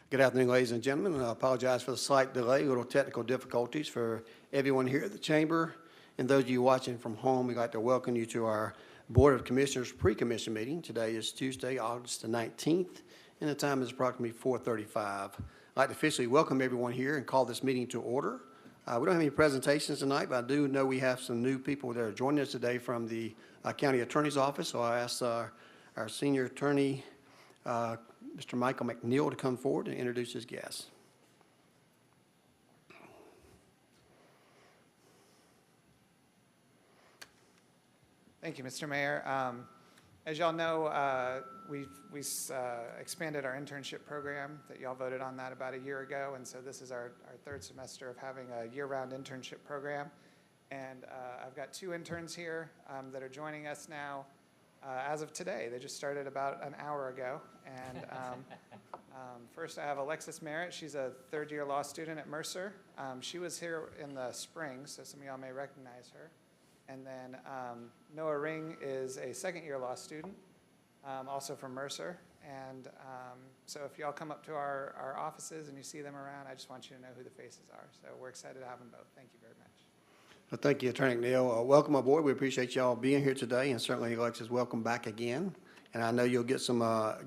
Good afternoon, ladies and gentlemen. I apologize for the slight delay, little technical difficulties for everyone here at the chamber. And those of you watching from home, we'd like to welcome you to our Board of Commissioners pre-commission meeting. Today is Tuesday, August the 19th, and the time is approximately 4:35. I'd like to officially welcome everyone here and call this meeting to order. We don't have any presentations tonight, but I do know we have some new people that are joining us today from the County Attorney's Office. So I asked our Senior Attorney, Mr. Michael McNeil, to come forward and introduce his guests. Thank you, Mr. Mayor. As y'all know, we expanded our internship program that y'all voted on that about a year ago, and so this is our third semester of having a year-round internship program. And I've got two interns here that are joining us now as of today. They just started about an hour ago. And first I have Alexis Merritt. She's a third-year law student at Mercer. She was here in the spring, so some of y'all may recognize her. And then Noah Ring is a second-year law student, also from Mercer. And so if y'all come up to our offices and you see them around, I just want you to know who the faces are. So we're excited to have them both. Thank you very much. Well, thank you, Attorney McNeil. Welcome aboard. We appreciate y'all being here today, and certainly, Alexis, welcome back again. And I know you'll get some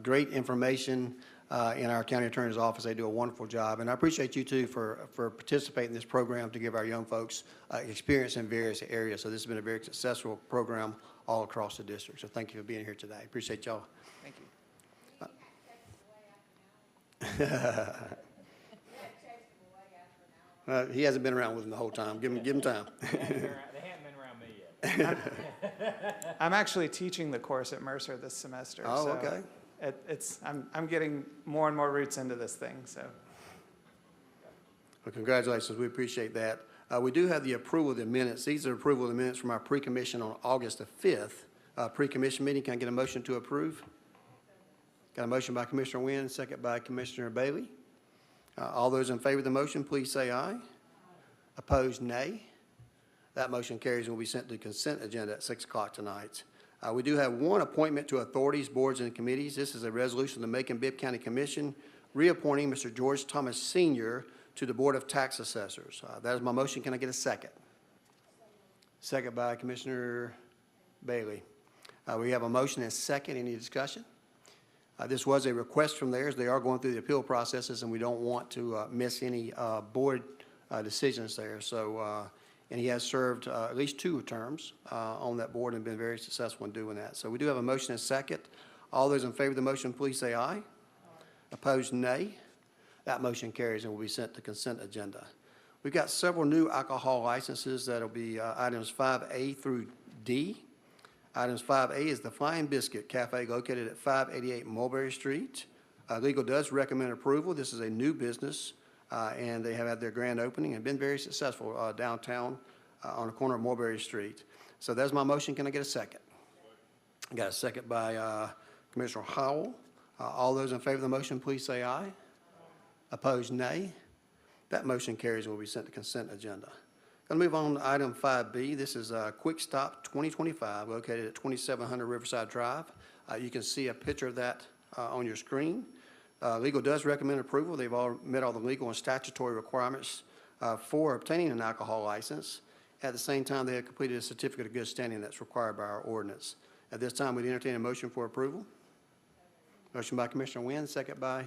great information in our county attorney's office. They do a wonderful job, and I appreciate you too for participating in this program to give our young folks experience in various areas. So this has been a very successful program all across the district. So thank you for being here today. Appreciate y'all. Thank you. He hasn't been around with him the whole time. Give him time. They haven't been around me yet. I'm actually teaching the course at Mercer this semester. Oh, so okay. I'm getting more and more roots into this thing. So. Well, congratulations. We appreciate that. We do have the approval of the minutes. These are approval of the minutes from our pre-commission on August the 5th. Pre-commission meeting. Can I get a motion to approve? Got a motion by Commissioner Wynn, second by Commissioner Bailey. All those in favor of the motion, please say aye. Opposed, nay. That motion carries and will be sent to the consent agenda at 6 o'clock tonight. We do have one appointment to authorities, boards, and committees. This is a resolution of the Macon-Bibb County Commission reappointing Mr. George Thomas Sr. to the Board of Tax Assessors. That is my motion. Can I get a second? Second by Commissioner Bailey. We have a motion and a second. Any discussion? This was a request from theirs. They are going through the appeal processes, and we don't want to miss any board decisions there. So, and he has served at least 2 terms on that board and been very successful in doing that. So we do have a motion and a second. All those in favor of the motion, please say aye. Aye. Opposed, nay. That motion carries and will be sent to consent agenda. We've got several new alcohol licenses that will be items 5A through D. Items 5A is the Flying Biscuit Cafe located at 588 Mulberry Street. Legal does recommend approval. This is a new business, and they have had their grand opening and been very successful downtown on the corner of Mulberry Street. So that's my motion. Can I get a second? I got a second by Commissioner Howell. All those in favor of the motion, please say aye. Opposed, nay. That motion carries and will be sent to consent agenda. Going to move on to item 5B. This is Quick Stop 2025, located at 2700 Riverside Drive. You can see a picture of that on your screen. Legal does recommend approval. They've all met all the legal and statutory requirements for obtaining an alcohol license. At the same time, they have completed a certificate of good standing that's required by our ordinance. At this time, we'd entertain a motion for approval. Motion by Commissioner Wynn, second by.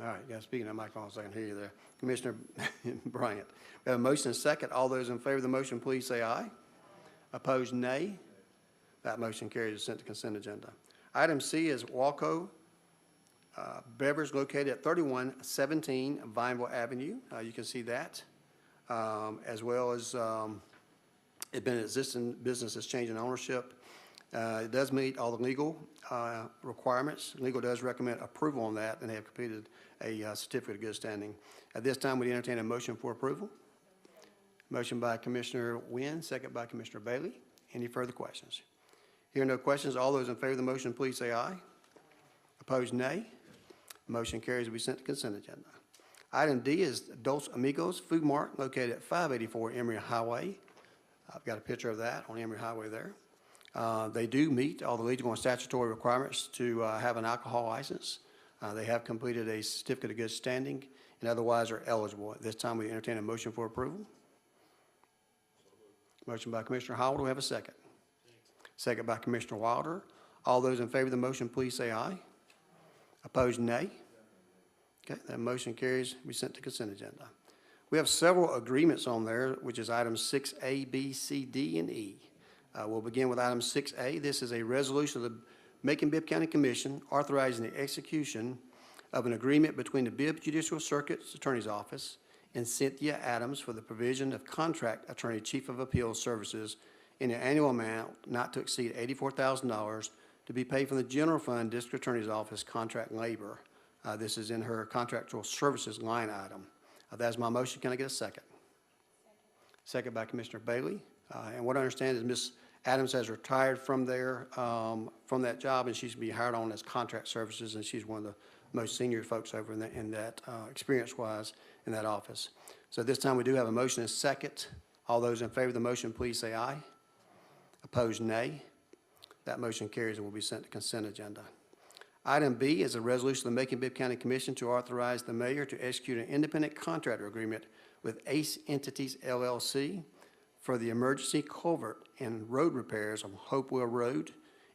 All right, you got to speak in that microphone so I can hear you there. Commissioner Bryant. We have a motion and a second. All those in favor of the motion, please say aye. Opposed, nay. That motion carries and sent to consent agenda. Item C is Walco Beverage located at 3117 Vineville Avenue. You can see that, as well as it's been an existing business that's changing ownership. It does meet all the legal requirements. Legal does recommend approval on that, and they have completed a certificate of good standing. At this time, we entertain a motion for approval. Motion by Commissioner Wynn, second by Commissioner Bailey. Any further questions? Hearing no questions, all those in favor of the motion, please say aye. Opposed, nay. Motion carries to be sent to consent agenda. Item D is Dos Amigos Food Mart located at 584 Emory Highway. I've got a picture of that on Emory Highway there. They do meet all the legal and statutory requirements to have an alcohol license. They have completed a certificate of good standing and otherwise are eligible. At this time, we entertain a motion for approval. Motion by Commissioner Howell. Do we have a second? Second by Commissioner Wilder. All those in favor of the motion, please say aye. Opposed, nay. Okay, that motion carries. We sent to consent agenda. We have several agreements on there, which is items 6A, B, C, D, and E. We'll begin with item 6A. This is a resolution of the Macon-Bibb County Commission authorizing the execution of an agreement between the Bibb Judicial Circuit's Attorney's Office and Cynthia Adams for the provision of contract attorney chief of appeals services in an annual amount not to exceed $84,000 to be paid from the general fund district attorney's office contract labor. This is in her contractual services line item. That's my motion. Can I get a second? Second by Commissioner Bailey. And what I understand is Ms. Adams has retired from there, from that job, and she's be hired on as contract services, and she's one of the most senior folks over in that experience-wise in that office. So at this time, we do have a motion and a second. All those in favor of the motion, please say aye. Opposed, nay. That motion carries and will be sent to consent agenda. Item B is a resolution of the Macon-Bibb County Commission to authorize the mayor to execute an independent contractor agreement with ACE Entities LLC for the emergency culvert and road repairs on Hopewell Road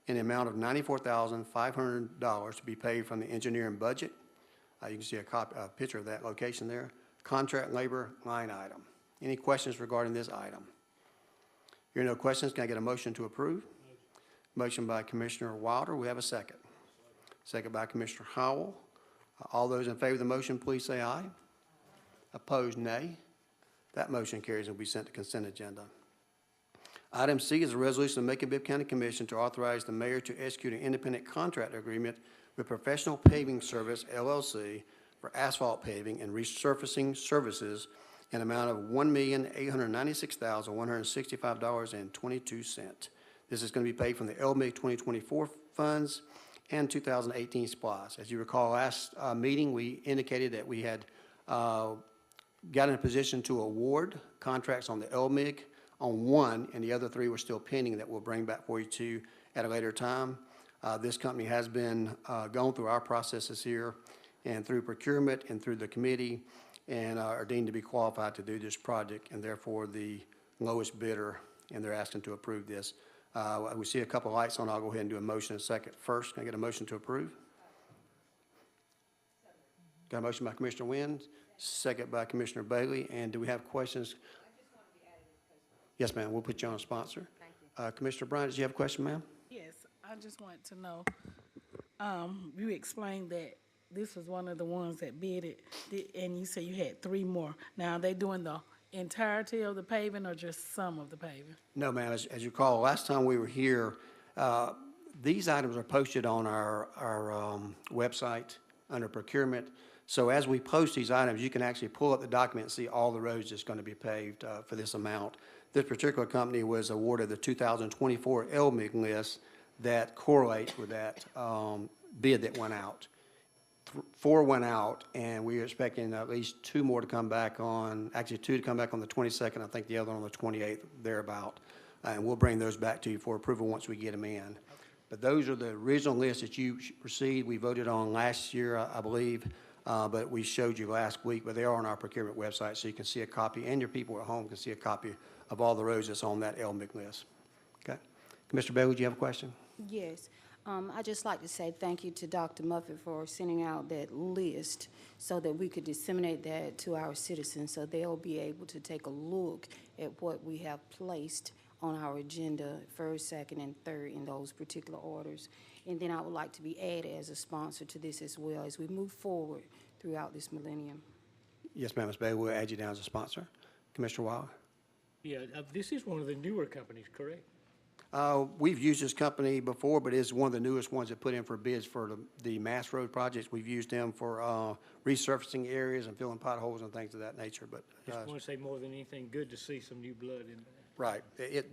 in the amount of $94,500 to be paid from the engineering budget. You can see a picture of that location there. Contract labor line item. Any questions regarding this item? Hearing no questions, can I get a motion to approve? Motion by Commissioner Wilder. We have a second. Second by Commissioner Howell. All those in favor of the motion, please say aye. Opposed, nay. That motion carries and will be sent to consent agenda. Item C is a resolution of the Macon-Bibb County Commission to authorize the mayor to execute an independent contract agreement with Professional Paving Service, LLC, for asphalt paving and resurfacing services in an amount of $1,896,165.22. This is going to be paid from the LMIG 2024 funds and 2018 SPLOST. As you recall, last meeting, we indicated that we had got in a position to award contracts on the LMIG on one, and the other three were still pending that we'll bring back for you to at a later time. This company has been going through our processes here and through procurement and through the committee and are deemed to be qualified to do this project and therefore the lowest bidder, and they're asking to approve this. We see a couple of lights on. I'll go ahead and do a motion in a second. First, can I get a motion to approve? Got a motion by Commissioner Wynn, second by Commissioner Bailey. And do we have questions? Yes, ma'am. We'll put you on a sponsor. Thank you. Commissioner Bryant, did you have a question, ma'am? Yes, I just want to know, you explained that this was one of the ones that bid it, and you said you had three more. Now, are they doing the entirety of the paving or just some of the paving? No, ma'am. As you recall, last time we were here, these items are posted on our website under procurement. So as we post these items, you can actually pull up the document and see all the roads that's going to be paved for this amount. This particular company was awarded the 2024 LMIG list that correlates with that bid that went out. Four went out, and we are expecting at least two more to come back on, actually two to come back on the 22nd, I think the other on the 28th, thereabout. And we'll bring those back to you for approval once we get them in. Okay. But those are the original lists that you received. We voted on last year, I believe, but we showed you last week, but they are on our procurement website, so you can see a copy, and your people at home can see a copy of all the roads that's on that LMIG list. Okay. Commissioner Bailey, do you have a question? Yes. I'd just like to say thank you to Dr. Muffet for sending out that list so that we could disseminate that to our citizens so they'll be able to take a look at what we have placed on our agenda, first, second, and third in those particular orders. And then I would like to be added as a sponsor to this as well as we move forward throughout this millennium. Yes, ma'am, Ms. Bailey. We'll add you down as a sponsor. Commissioner Wilder? Yeah, this is one of the newer companies, correct? We've used this company before, but it's one of the newest ones that put in for bids for the Mass Road projects. We've used them for resurfacing areas and filling potholes and things of that nature. But Just want to say more than anything, good to see some new blood in there. right,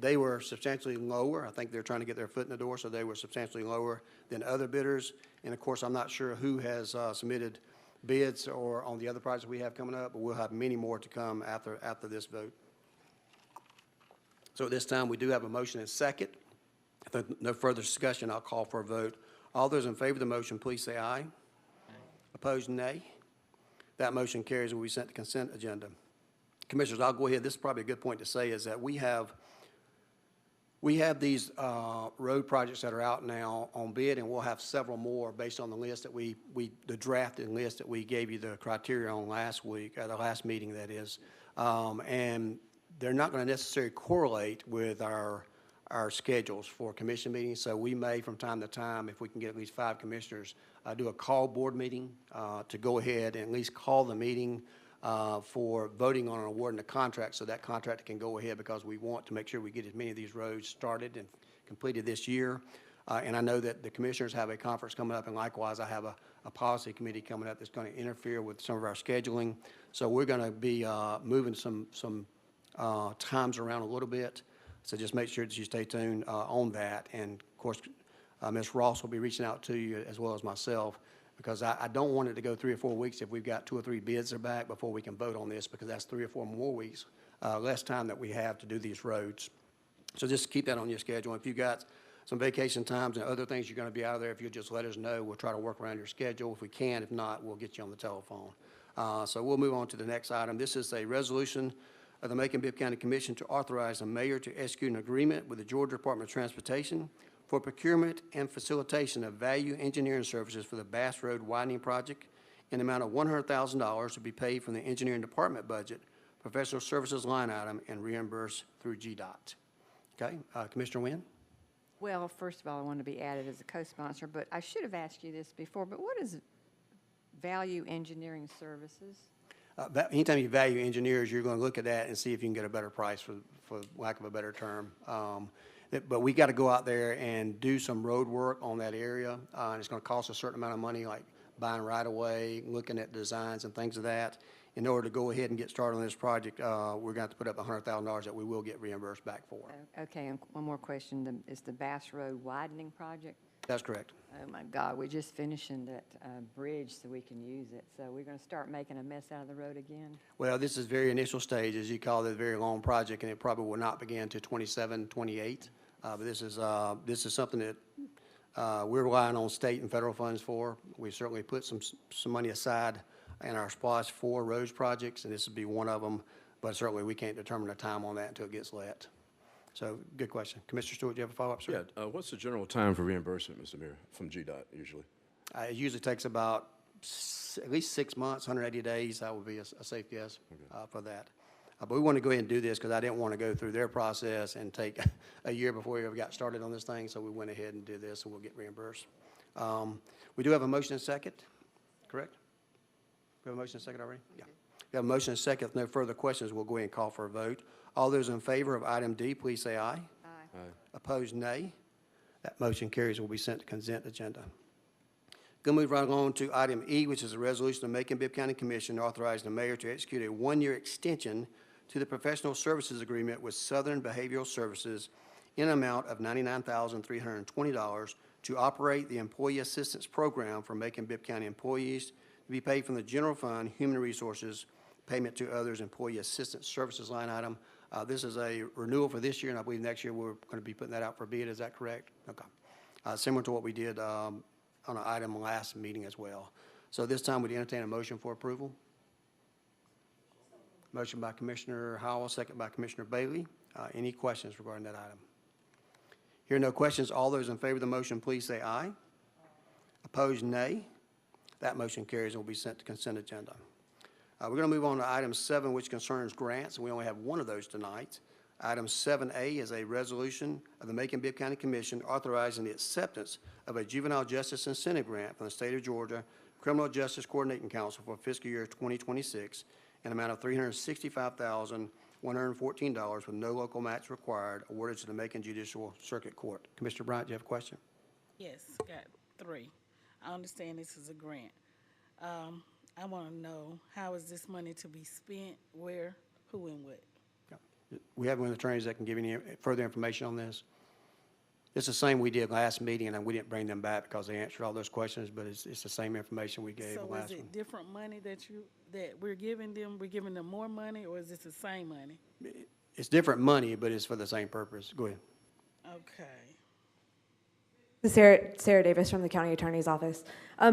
they were substantially lower. I think they're trying to get their foot in the door, so they were substantially lower than other bidders. And of course, I'm not sure who has submitted bids or on the other projects we have coming up, but we'll have many more to come after this vote. So at this time, we do have a motion and second. If there's no further discussion, I'll call for a vote. All those in favor of the motion, please say aye. Opposed, nay. That motion carries and will be sent to consent agenda. Commissioners, I'll go ahead. This is probably a good point to say is that we have these road projects that are out now on bid, and we'll have several more based on the list that the drafted list that we gave you the criteria on last week, or the last meeting, that is. And they're not going to necessarily correlate with our schedules for commission meetings. So we may, from time to time, if we can get at least 5 commissioners, do a call board meeting to go ahead and at least call the meeting for voting on an award in the contract, so that contractor can go ahead, because we want to make sure we get as many of these roads started and completed this year. And I know that the commissioners have a conference coming up, and likewise, I have a policy committee coming up that's going to interfere with some of our scheduling. So we're going to be moving some times around a little bit. So just make sure that you stay tuned on that. And of course, Ms. Ross will be reaching out to you as well as myself, because I don't want it to go 3 or 4 weeks if we've got 2 or 3 bids that are back before we can vote on this, because that's 3 or 4 more weeks, less time that we have to do these roads. So just keep that on your schedule. If you've got some vacation times and other things you're going to be out of there, if you'll just let us know, we'll try to work around your schedule if we can. If not, we'll get you on the telephone. So we'll move on to the next item. This is a resolution of the Macon-Bibb County Commission to authorize the mayor to execute an agreement with the Georgia Department of Transportation for procurement and facilitation of value engineering services for the Bass Road widening project in the amount of $100,000 to be paid from the engineering department budget, professional services line item, and reimbursed through GDOT. Okay, Commissioner Wynn? Well, first of all, I want to be added as a co-sponsor, but I should have asked you this before, but what is value engineering services? Anytime you value engineers, you're going to look at that and see if you can get a better price, for lack of a better term. But we got to go out there and do some road work on that area, and it's going to cost a certain amount of money, like buying right-of-way, looking at designs and things of that. In order to go ahead and get started on this project, we're going to have to put up $100,000 that we will get reimbursed back for. Okay, and one more question. Is the Bass Road widening project? That's correct. Oh, my God, we're just finishing that bridge so we can use it. So we're going to start making a mess out of the road again? Well, this is very initial stage, as you call it, a very long project, and it probably will not begin until 27, 28. But this is something that we're relying on state and federal funds for. We certainly put some money aside in our SPOS for roads projects, and this would be one of them. But certainly, we can't determine the time on that until it gets let. So, good question. Commissioner Stewart, do you have a follow-up, sir? Yeah, what's the general time for reimbursement, Mr. Mayor, from GDOT usually? It usually takes about at least 6 months, 180 days. That would be a safe guess for that. But we want to go ahead and do this because I didn't want to go through their process and take a year before we ever got started on this thing. So we went ahead and did this, and we'll get reimbursed. We do have a motion and second, correct? We have a motion and second already? Yeah. We have a motion and second. If no further questions, we'll go ahead and call for a vote. All those in favor of item D, please say aye. Aye. Opposed, nay. That motion carries and will be sent to consent agenda. Going to move right along to item E, which is a resolution of Macon-Bibb County Commission authorizing the mayor to execute a 1-year extension to the professional services agreement with Southern Behavioral Services in an amount of $99,320 to operate the Employee Assistance Program for Macon-Bibb County employees to be paid from the General Fund Human Resources Payment to Others Employee Assistance Services line item. This is a renewal for this year, and I believe next year we're going to be putting that out for bid. Is that correct? Okay. Similar to what we did on an item last meeting as well. So this time, we'd entertain a motion for approval. Motion by Commissioner Howell, second by Commissioner Bailey. Any questions regarding that item? Hearing no questions, all those in favor of the motion, please say aye. Opposed, nay. That motion carries and will be sent to consent agenda. We're going to move on to item 7, which concerns grants, and we only have one of those tonight. Item 7A is a resolution of the Macon-Bibb County Commission authorizing the acceptance of a juvenile justice incentive grant from the state of Georgia Criminal Justice Coordinating Council for fiscal year 2026, an amount of $365,114 with no local match required, awarded to the Macon Judicial Circuit Court. Commissioner Bryant, do you have a question? Yes, got 3. I understand this is a grant. I want to know, how is this money to be spent, where, who, and what? We have one of the attorneys that can give you any further information on this. It's the same we did last meeting, and we didn't bring them back because they answered all those questions, but it's the same information we gave So last is one. it different money that we're giving them? We're giving them more money, or is this the same money? It's different money, but it's for the same purpose. Go ahead. Okay. Sarah Davis from the County Attorney's Office.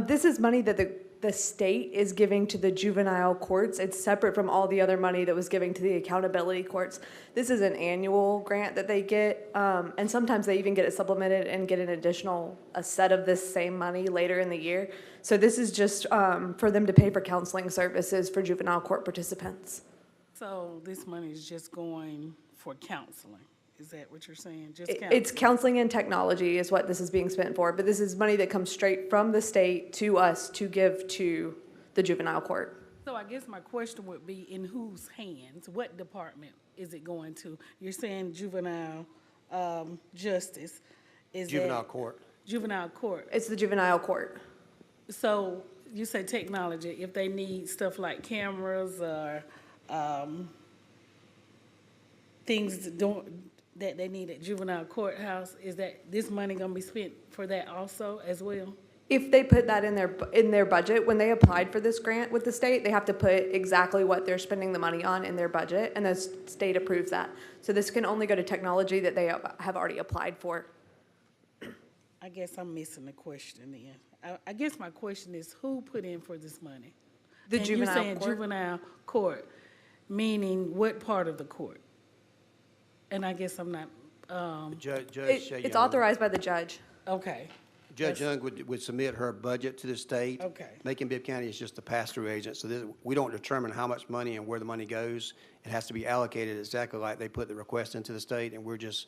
This is money that the state is giving to the juvenile courts. It's separate from all the other money that was given to the accountability courts. This is an annual grant that they get, and sometimes they even get it supplemented and get a set of this same money later in the year. So this is just for them to pay for counseling services for juvenile court participants. So this money is just going for counseling? Is that what you're saying? Just It's counseling? counseling and technology is what this is being spent for, but this is money that comes straight from the state to us to give to the juvenile court. So I guess my question would be, in whose hands? What department is it going to? You're saying juvenile justice. Is Juvenile that- court. Juvenile court. It's the juvenile court. So you say technology, if they need stuff like cameras or things that they need at juvenile courthouse, is that this money gonna be spent for that also as well? If they put that in their budget, when they applied for this grant with the state, they have to put exactly what they're spending the money on in their budget, and the state approves that. So this can only go to technology that they have already applied for. I guess I'm missing the question then. I guess my question is, who put in for this money? The juvenile And you're saying court. juvenile court, meaning what part of the court? And I guess I'm not, Judge It's Young. authorized by the judge. okay. Judge Young would submit her budget to the state. Okay. Macon-Bibb County is just the pass-through agent, so we don't determine how much money and where the money goes. It has to be allocated exactly like they put the request into the state, and we're just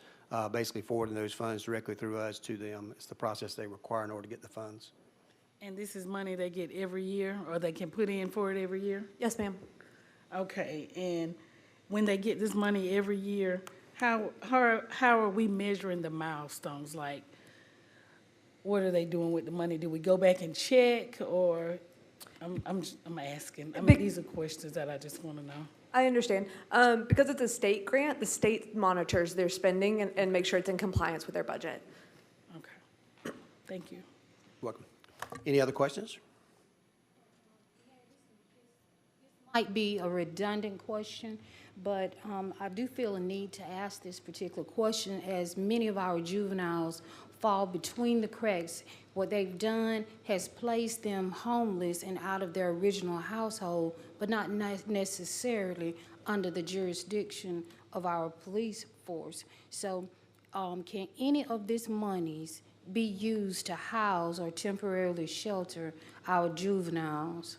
basically forwarding those funds directly through us to them. It's the process they require in order to get the funds. And this is money they get every year, or they can put in for it every year? Yes, ma'am. Okay, and when they get this money every year, how are we measuring the milestones? Like, what are they doing with the money? Do we go back and check, or, I'm asking. I mean, these are questions that I just want to know. I understand. Because it's a state grant, the state monitors their spending and make sure it's in compliance with their budget. Okay, thank you. Welcome. Any other questions? Might be a redundant question, but I do feel a need to ask this particular question, as many of our juveniles fall between the cracks. What they've done has placed them homeless and out of their original household, but not necessarily under the jurisdiction of our police force. So can any of this monies be used to house or temporarily shelter our juveniles?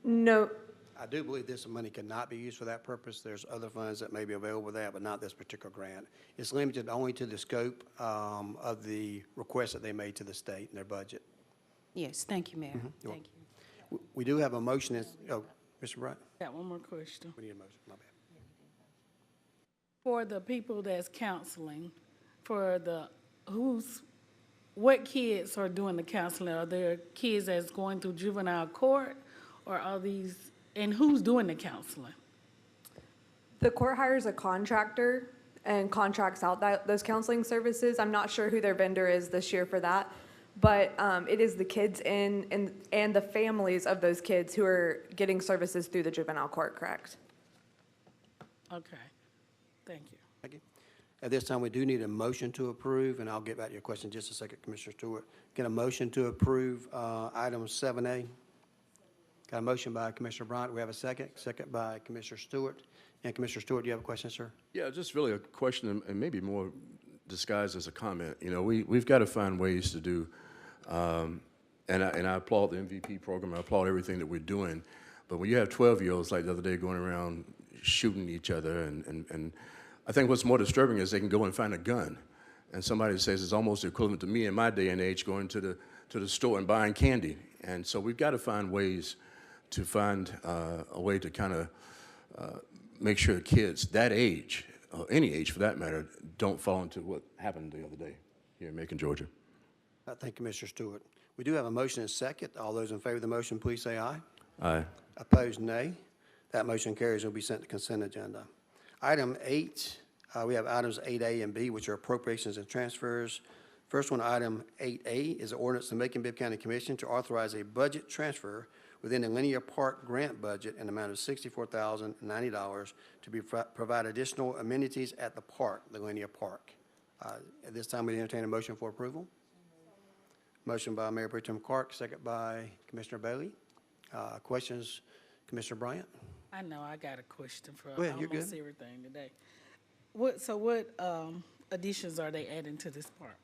No, I do believe this money cannot be used for that purpose. There's other funds that may be available for that, but not this particular grant. It's limited only to the scope of the request that they made to the state in their budget. Yes, thank you, Mayor. You're Thank you. We do have a motion, Mr. Bright? Got one more question. We need a motion, my bad. For the people that's counseling, what kids are doing the counseling? Are there kids that's going through juvenile court, or are these, and who's doing the counseling? the court hires a contractor and contracts out those counseling services. I'm not sure who their vendor is this year for that, but it is the kids and the families of those kids who are getting services through the juvenile court, correct? Okay, thank you. Thank you. At this time, we do need a motion to approve, and I'll get back to your question in just a second, Commissioner Stewart. Get a motion to approve item 7A. Got a motion by Commissioner Bryant. We have a second. Second by Commissioner Stewart. And Commissioner Stewart, do you have a question, sir? Yeah, just really a question and maybe more disguised as a comment. You know, we've got to find ways to do, and I applaud the MVP program. I applaud everything that we're doing. But when you have 12-year-olds like the other day going around shooting each other, and I think what's more disturbing is they can go and find a gun. And somebody says it's almost equivalent to me in my day and age going to the store and buying candy. And so we've got to find ways to find a way to kind of make sure kids that age, any age for that matter, don't fall into what happened the other day here in Macon, Georgia. Thank you, Mr. Stewart. We do have a motion and a second. All those in favor of the motion, please say aye. Aye. Opposed, nay. That motion carries and will be sent to consent agenda. Item 8, we have items 8A and B, which are appropriations and transfers. First one, item 8A, is an ordinance to Macon-Bibb County Commission to authorize a budget transfer within the Linear Park grant budget in the amount of $64,090 to provide additional amenities at the park, the Linear Park. At this time, we entertain a motion for approval. Motion by Mayor Pro Tem Clark, second by Commissioner Bailey. Questions, Commissioner Bryant? I know, I got a question for Go ahead, you're almost good. everything today. What additions are they adding to this park?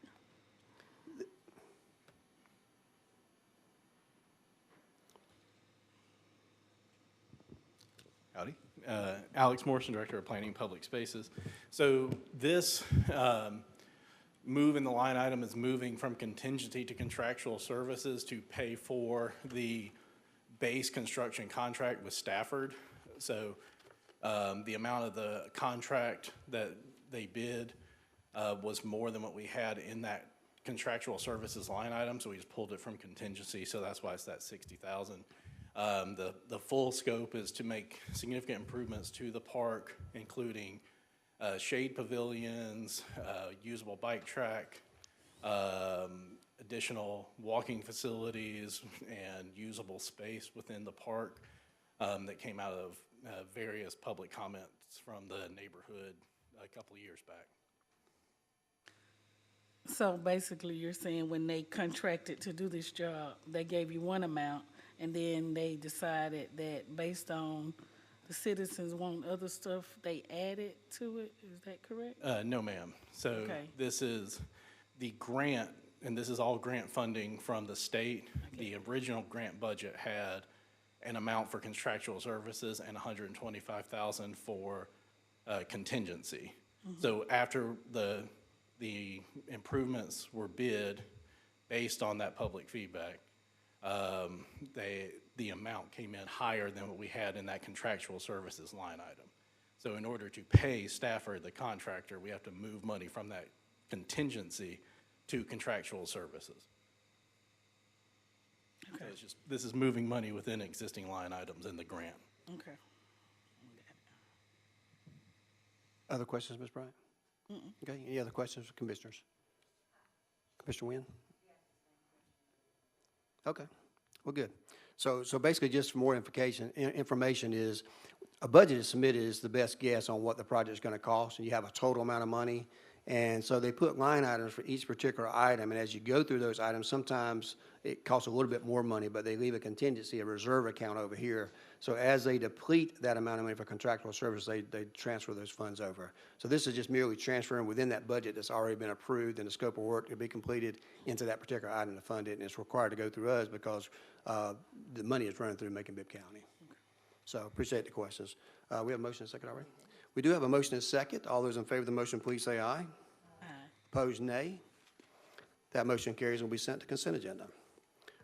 Howdy. Alex Morrison, Director of Planning and Public Spaces. So this move in the line item is moving from contingency to contractual services to pay for the base construction contract with Stafford. So the amount of the contract that they bid was more than what we had in that contractual services line item, so we just pulled it from contingency, so that's why it's that 60,000. The full scope is to make significant improvements to the park, including shade pavilions, usable bike track, additional walking facilities, and usable space within the park that came out of various public comments from the neighborhood a couple of years back. So basically, you're saying when they contracted to do this job, they gave you one amount, and then they decided that based on the citizens want other stuff, they added to it? Is that correct? No, ma'am. So Okay. this is the grant, and this is all grant funding from the state. The original grant budget had an amount for contractual services and $125,000 for contingency. So after the improvements were bid based on that public feedback, the amount came in higher than what we had in that contractual services line item. So in order to pay Stafford, the contractor, we have to move money from that contingency to contractual services. So it's just, this is moving money within existing line items in the grant. Okay. Other questions, Ms. Bryant? Okay, any other questions for commissioners? Commissioner Wynn? Okay, well, good. So basically, just for more information is, a budget is submitted is the best guess on what the project's gonna cost, and you have a total amount of money. And so they put line items for each particular item, and as you go through those items, sometimes it costs a little bit more money, but they leave a contingency, a reserve account over here. So as they deplete that amount of money for contractual service, they transfer those funds over. So this is just merely transferring within that budget that's already been approved and the scope of work to be completed into that particular item to fund it, and it's required to go through us because the money is running through Macon-Bibb County. So appreciate the questions. We have a motion and a second already? We do have a motion and a second. All those in favor of the motion, please say aye. Aye. Opposed, nay. That motion carries and will be sent to consent agenda.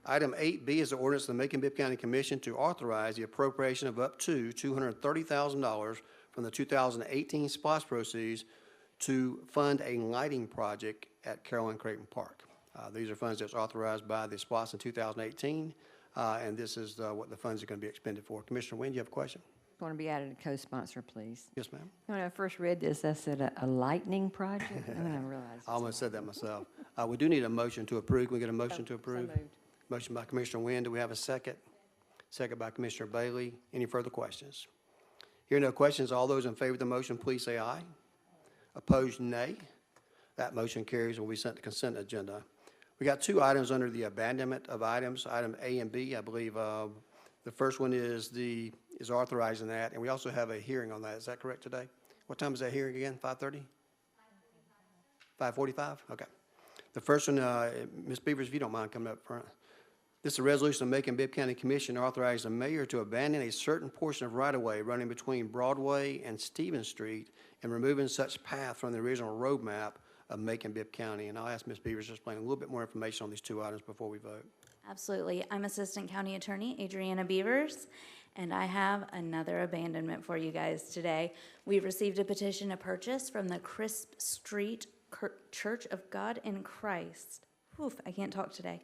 Item 8B is the ordinance of the Macon-Bibb County Commission to authorize the appropriation of up to $230,000 from the 2018 SPOS proceeds to fund a lighting project at Carolyn Creighton Park. These are funds that's authorized by the SPOS in 2018, and this is what the funds are going to be expended for. Commissioner Wynn, do you have a question? Want to be added a co-sponsor, please. Yes, ma'am. When I first read this, I said a lightning project, and then I realized. I almost said that myself. We do need a motion to approve. Can we get a motion to approve? So moved. Motion by Commissioner Wynn. Do we have a second? Second by Commissioner Bailey. Any further questions? Hearing no questions, all those in favor of the motion, please say aye. Opposed, nay. That motion carries and will be sent to consent agenda. We got two items under the abandonment of items, item A and B. I believe the first one is authorizing that, and we also have a hearing on that. Is that correct today? What time is that hearing again? 5:30? 5:45? Okay. The first one, Ms. Beavers, if you don't mind coming up front. This is a resolution of Macon-Bibb County Commission authorizing the mayor to abandon a certain portion of right-of-way running between Broadway and Stevens Street and removing such path from the original road map of Macon-Bibb County. And I'll ask Ms. Beavers to explain a little bit more information on these two items before we vote. Absolutely. I'm Assistant County Attorney Adriana Beavers, and I have another abandonment for you guys today. We've received a petition to purchase from the Crisp Street Church of God in Christ. Oof, I can't talk today.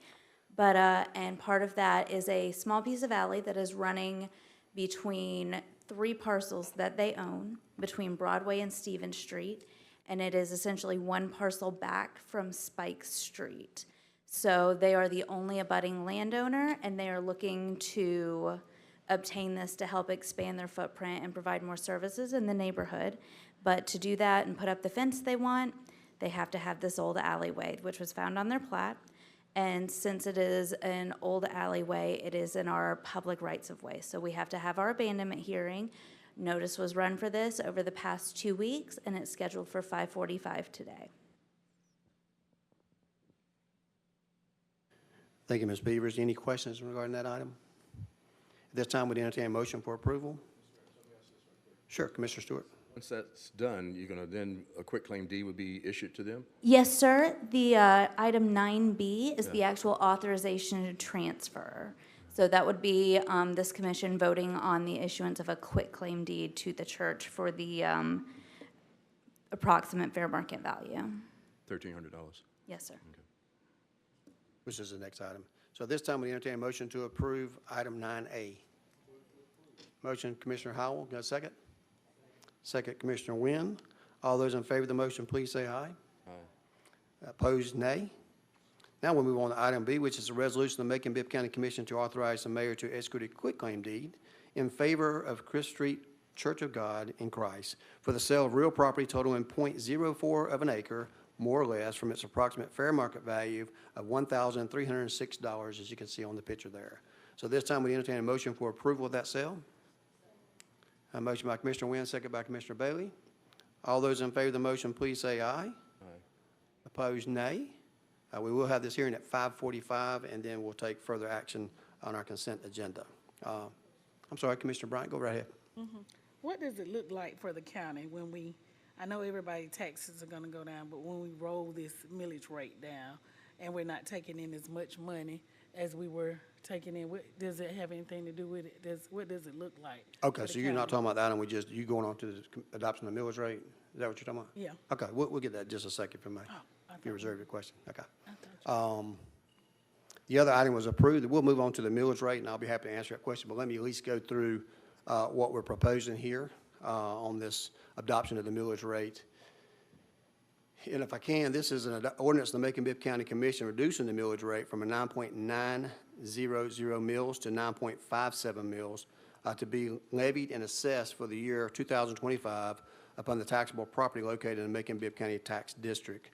But, and part of that is a small piece of alley that is running between three parcels that they own, between Broadway and Stevens Street, and it is essentially one parcel back from Spike Street. So they are the only abutting landowner, and they are looking to obtain this to help expand their footprint and provide more services in the neighborhood. But to do that and put up the fence they want, they have to have this old alleyway, which was found on their plat. And since it is an old alleyway, it is in our public rights of way. So we have to have our abandonment hearing. Notice was run for this over the past 2 weeks, and it's scheduled for 5:45 today. Thank you, Ms. Beavers. Any questions regarding that item? At this time, we'd entertain a motion for approval. Sure, Commissioner Stewart. Once that's done, you're going to then, a quitclaim deed would be issued to them? Yes, sir. The item 9B is the actual authorization to transfer. So that would be this commission voting on the issuance of a quitclaim deed to the church for the approximate fair market value. $1,300. Yes, sir. Which is the next item. So at this time, we entertain a motion to approve item 9A. Motion, Commissioner Howell. Got a second? Second, Commissioner Wynn. All those in favor of the motion, please say aye. Aye. Opposed, nay. Now we'll move on to item B, which is a resolution of the Macon-Bibb County Commission to authorize the mayor to execute a quitclaim deed in favor of Chris Street Church of God in Christ for the sale of real property totaling .04 of an acre, more or less, from its approximate fair market value of $1,306, as you can see on the picture there. So this time we entertain a motion for approval of that sale. A motion by Commissioner Wynn, second by Commissioner Bailey. All those in favor of the motion, please say aye. Aye. Opposed, nay. We will have this hearing at 5:45, and then we'll take further action on our consent agenda. I'm sorry, Commissioner Bryant, go right ahead. What does it look like for the county when we, I know everybody's taxes are gonna go down, but when we roll this millage rate down and we're not taking in as much money as we were taking in, does it have anything to do with it? What does it look like? Okay, for the so you're not county? talking about that, you going on to the adoption of the millage rate? Is that what you're talking about? Yeah. Okay, we'll get that in just a second for me. I If you thought- reserve your question. Okay. I thought you- The other item was approved. We'll move on to the millage rate, and I'll be happy to answer that question, but let me at least go through what we're proposing here on this adoption of the millage rate. And if I can, this is an ordinance of the Macon-Bibb County Commission reducing the millage rate from a 9.900 mills to 9.57 mills to be levied and assessed for the year 2025 upon the taxable property located in the Macon-Bibb County Tax District.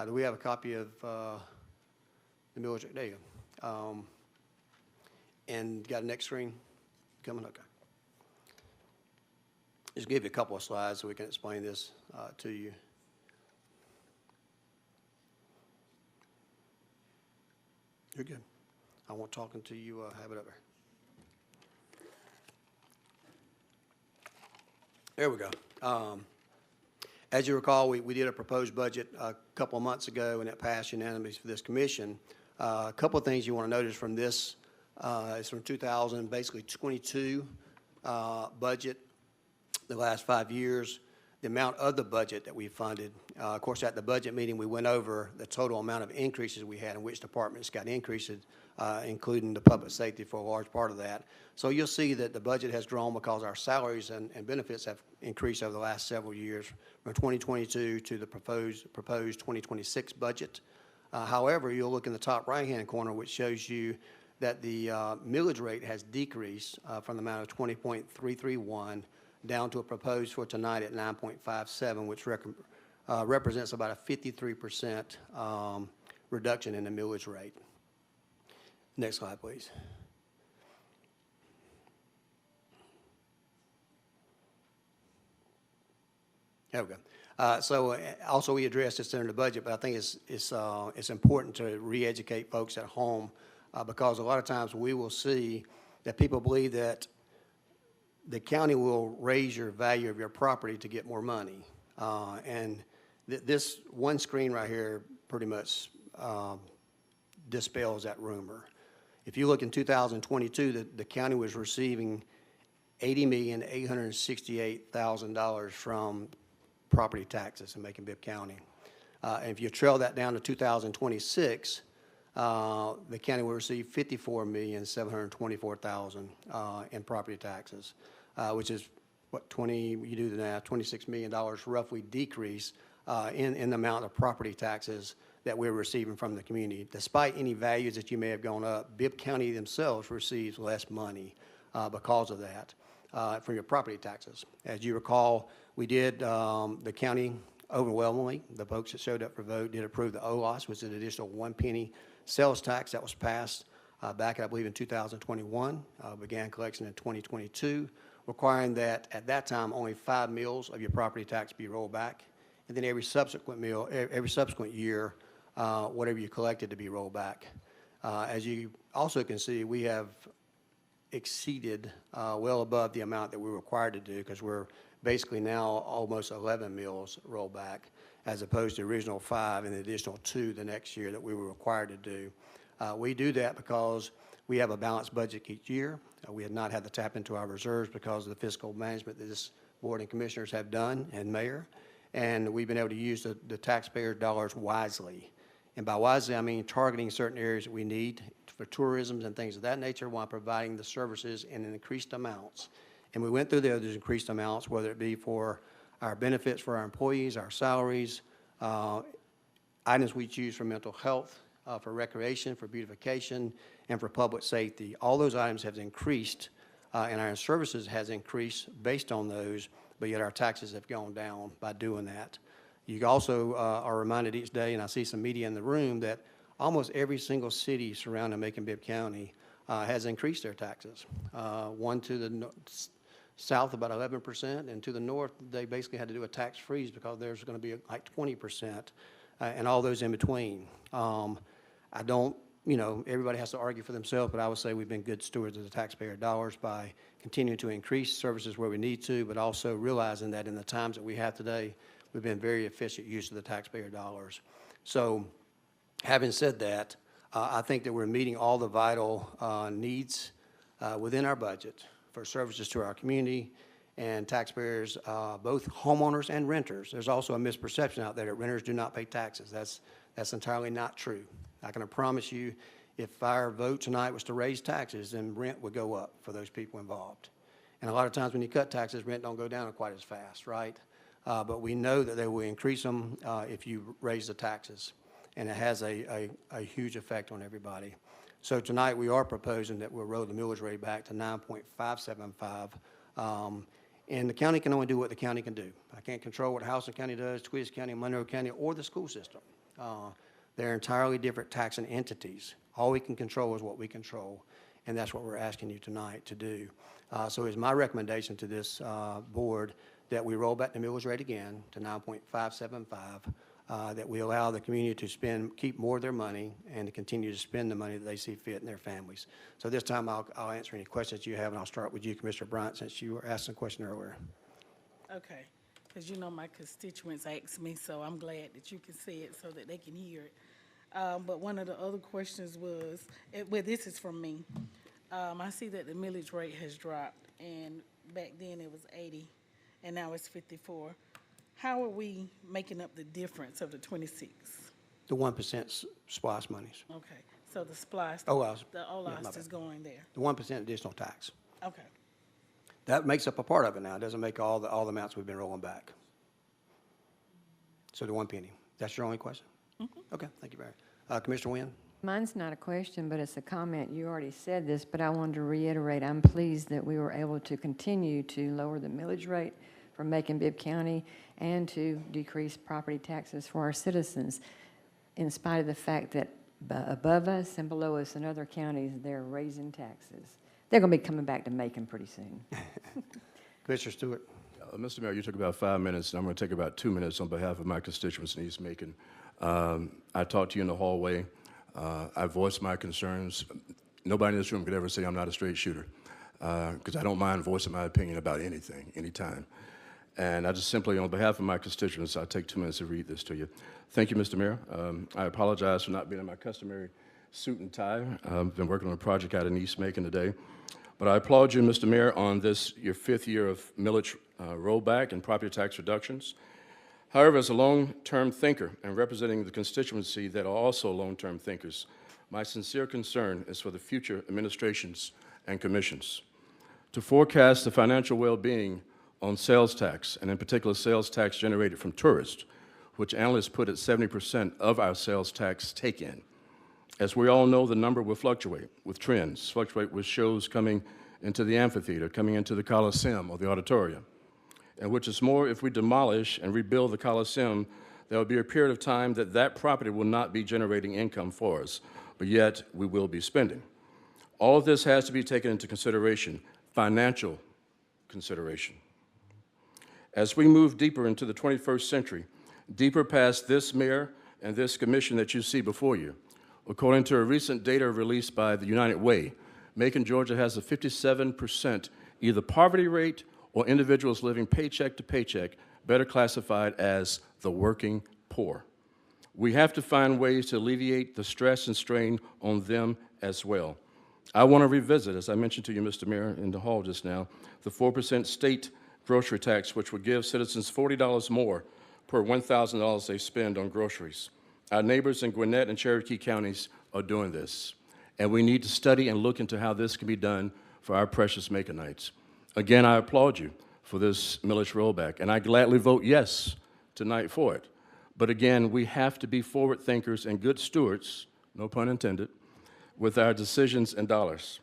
Do we have a copy of the millage rate? There you go. And got a next screen coming? Okay. Just give you a couple of slides so we can explain this to you. You're good. I won't talk until you have it up there. There we go. As you recall, we did a proposed budget a couple of months ago, and it passed unanimously for this commission. A couple of things you want to notice from this is from 2022 budget, the last 5 years, the amount of the budget that we funded. Of course, at the budget meeting, we went over the total amount of increases we had and which departments got increases, including the public safety for a large part of that. So you'll see that the budget has grown because our salaries and benefits have increased over the last several years from 2022 to the proposed 2026 budget. However, you'll look in the top right-hand corner, which shows you that the millage rate has decreased from the amount of 20.331 down to a proposed for tonight at 9.57, which represents about a 53% reduction in the millage rate. Next slide, please. There we go. So also we addressed this during the budget, but I think it's important to re-educate folks at home because a lot of times we will see that people believe that the county will raise your value of your property to get more money. And this one screen right here pretty much dispels that rumor. If you look in 2022, the county was receiving $80,868,000 from property taxes in Macon-Bibb County. And if you trail that down to 2026, the county will receive $54,724,000 in property taxes, which is what you do the math, $26 million roughly decrease in the amount of property taxes that we're receiving from the community. Despite any values that you may have gone up, Bibb County themselves receives less money because of that from your property taxes. As you recall, we did, the county Overwhelmingly, the folks that showed up for vote did approve the OLOS, which is an additional 1 penny sales tax that was passed back, I believe, in 2021, began collection in 2022, requiring that at that time only 5 mills of your property tax be rolled back, and then every subsequent year, whatever you collected to be rolled back. As you also can see, we have exceeded well above the amount that we're required to do, because we're basically now almost 11 mills rolled back, as opposed to the original 5 and the additional 2 the next year that we were required to do. We do that because we have a balanced budget each year. We have not had to tap into our reserves because of the fiscal management that this board and commissioners have done, and mayor, and we've been able to use the taxpayer dollars wisely. And by wisely, I mean targeting certain areas that we need for tourism and things of that nature, while providing the services in increased amounts. And we went through those increased amounts, whether it be for our benefits for our employees, our salaries, items we choose for mental health, for recreation, for beautification, and for public safety. All those items have increased, and our services has increased based on those, but yet our taxes have gone down by doing that. You also are reminded each day, and I see some media in the room, that almost every single city surrounding Macon-Bibb County has increased their taxes. One to the south about 11%, and to the north, they basically had to do a tax freeze because there's going to be like 20%, and all those in between. I don't, everybody has to argue for themselves, but I would say we've been good stewards of the taxpayer dollars by continuing to increase services where we need to, but also realizing that in the times that we have today, we've been very efficient use of the taxpayer dollars. So, having said that, I think that we're meeting all the vital needs within our budget for services to our community and taxpayers, both homeowners and renters. There's also a misperception out there that renters do not pay taxes. That's entirely not true. I can promise you, if our vote tonight was to raise taxes, then rent would go up for those people involved. And a lot of times when you cut taxes, rent don't go down quite as fast, right? But we know that they will increase them if you raise the taxes, and it has a huge effect on everybody. So tonight we are proposing that we'll roll the millage rate back to 9.575, and the county can only do what the county can do. I can't control what Houston County does, Twiz County, Monroe County, or the school system. They're entirely different taxing entities. All we can control is what we control, and that's what we're asking you tonight to do. So it's my recommendation to this board that we roll back the millage rate again to 9.575, that we allow the community to keep more of their money and to continue to spend the money that they see fit in their families. So this time I'll answer any questions you have, and I'll start with you, Commissioner Bryant, since you were asking a question earlier. Okay, because my constituents asked me, so I'm glad that you can see it so that they can hear it. But one of the other questions was, this is from me. I see that the millage rate has dropped, and back then it was 80, and now it's 54. How are we making up the difference of the 26? The 1% SPOS monies. Okay, so the SPOS, OLOS. the Yeah, OLOS my is bad. going there. The 1% additional tax. Okay, That makes up a part of it now. It doesn't make all the amounts we've been rolling back. So the 1 penny. That's your only question? Mm-hmm. Okay, thank you very much. Commissioner Wynn? Mine's not a question, but it's a comment. You already said this, but I wanted to reiterate, I'm pleased that we were able to continue to lower the millage rate for Macon-Bibb County and to decrease property taxes for our citizens, in spite of the fact that above us and below us in other counties, they're raising taxes. They're going to be coming back to Macon pretty soon. Commissioner Stewart? Mr. Mayor, you took about 5 minutes, and I'm going to take about 2 minutes on behalf of my constituents in East Macon. I talked to you in the hallway. I voiced my concerns. Nobody in this room could ever say I'm not a straight shooter, because I don't mind voicing my opinion about anything, anytime. And I just simply, on behalf of my constituents, I'll take 2 minutes to read this to you. Thank you, Mr. Mayor. I apologize for not being in my customary suit and tie. I've been working on a project out in East Macon today. But I applaud you, Mr. Mayor, on this, your 5th year of millage rollback and property tax reductions. However, as a long-term thinker and representing the constituency that are also long-term thinkers, my sincere concern is for the future administrations and commissions. To forecast the financial well-being on sales tax, and in particular sales tax generated from tourists, which analysts put at 70% of our sales tax take-in. As we all know, the number will fluctuate with trends, fluctuate with shows coming into the amphitheater, coming into the Coliseum or the auditorium. and which is more, if we demolish and rebuild the Coliseum, there will be a period of time that that property will not be generating income for us, but yet we will be spending. All of this has to be taken into consideration, financial consideration. As we move deeper into the 21st century, deeper past this mayor and this commission that you see before you, according to a recent data released by the United Way, Macon, Georgia has a 57% either poverty rate or individuals living paycheck to paycheck, better classified as the working poor. We have to find ways to alleviate the stress and strain on them as well. I want to revisit, as I mentioned to you, Mr. Mayor, in the hall just now, the 4% state grocery tax, which would give citizens $40 more per $1,000 they spend on groceries. Our neighbors in Gwinnett and Cherokee counties are doing this, and we need to study and look into how this can be done for our precious Maconites. Again, I applaud you for this millage rollback, and I gladly vote yes tonight for it. But again, we have to be forward thinkers and good stewards, no pun intended, with our decisions and dollars.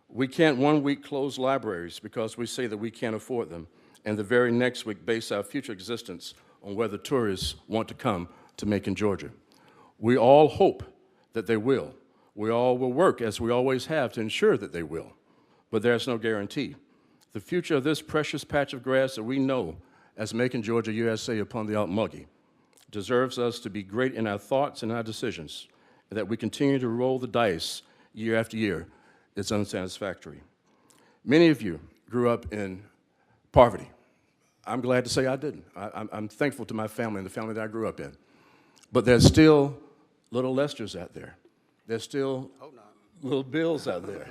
We can't one week close libraries because we say that we can't afford them, and the very next week base our future existence on whether tourists want to come to Macon, Georgia. We all hope that they will. We all will work, as we always have, to ensure that they will, but there's no guarantee. The future of this precious patch of grass that we know as Macon, Georgia, USA upon the Altmuggy deserves us to be great in our thoughts and our decisions, and that we continue to roll the dice year after year is unsatisfactory. Many of you grew up in poverty. I'm glad to say I didn't. I'm thankful to my family and the family that I grew up in. But there's still little Lesters out there. There's still little Bills out there.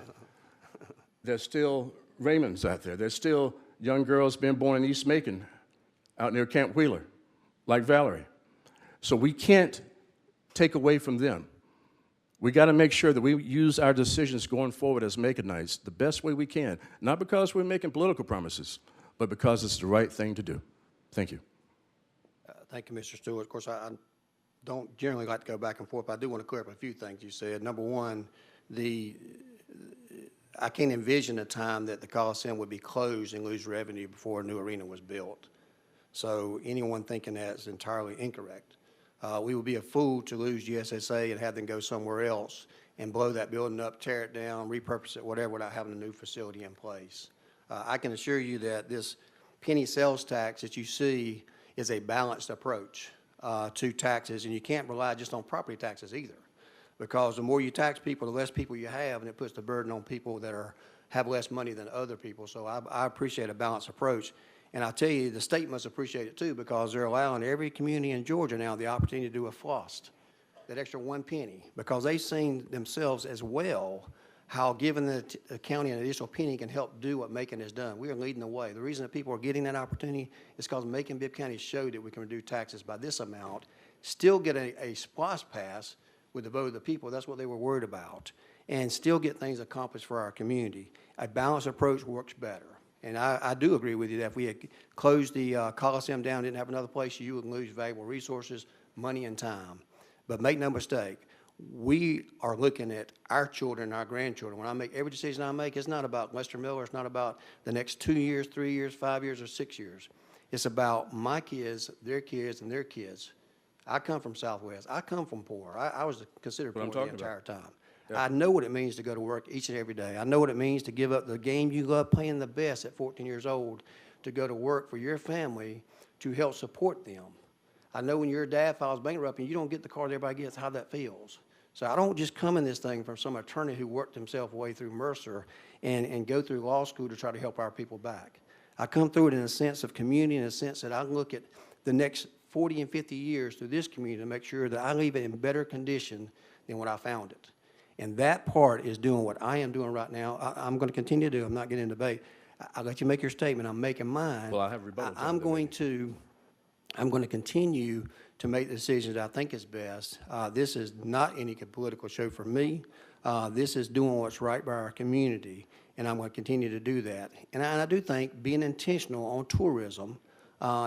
There's still Raymonds out there. There's still young girls being born in East Macon out near Camp Wheeler, like Valerie. So we can't take away from them. We got to make sure that we use our decisions going forward as Maconites the best way we can, not because we're making political promises, but because it's the right thing to do. Thank you. Thank you, Mr. Stewart. Of course, I don't generally like to go back and forth, but I do want to clear up a few things you said. Number one, I can't envision a time that the Coliseum would be closed and lose revenue before a new arena was built. So anyone thinking that is entirely incorrect. We would be a fool to lose GSSA and have them go somewhere else and blow that building up, tear it down, repurpose it, whatever, without having a new facility in place. I can assure you that this penny sales tax that you see is a balanced approach to taxes, and you can't rely just on property taxes either, because the more you tax people, the less people you have, and it puts the burden on people that have less money than other people. So I appreciate a balanced approach. And I'll tell you, the state must appreciate it too, because they're allowing every community in Georgia now the opportunity to do a floss, that extra 1 penny, because they've seen themselves as well how giving the county an additional penny can help do what Macon has done. We are leading the way. The reason that people are getting that opportunity is because Macon-Bibb County showed that we can reduce taxes by this amount, still get a SPLOST pass with the vote of the people. That's what they were worried about, and still get things accomplished for our community. A balanced approach works better. And I do agree with you that if we had closed the Coliseum down, didn't have another place, you would lose valuable resources, money, and time. But make no mistake, we are looking at our children and our grandchildren. When I make every decision I make, it's not about Lester Miller. It's not about the next 2 years, 3 years, 5 years, or 6 years. It's about my kids, and their kids. I come from Southwest. I come from poor. I was considered poor the entire time. I know what it means to go to work each and every day. I know what it means to give up the game you love playing the best at 14 years old to go to work for your family to help support them. I know when your dad files bankruptcy and you don't get the car that everybody gets, how that feels. So I don't just come in this thing from some attorney who worked himself away through Mercer and go through law school to try to help our people back. I come through it in a sense of community, in a sense that I look at the next 40 and 50 years through this community to make sure that I leave it in better condition than when I found it. And that part is doing what I am doing right now. I'm going to continue to do. I'm not getting into debate. I'll let you make your statement. I'm making mine. Well, I have rebuttal. I'm going to continue to make the decisions I think is best. This is not any political show for me. This is doing what's right by our community, and I'm going to continue to do that. And I do think being intentional on tourism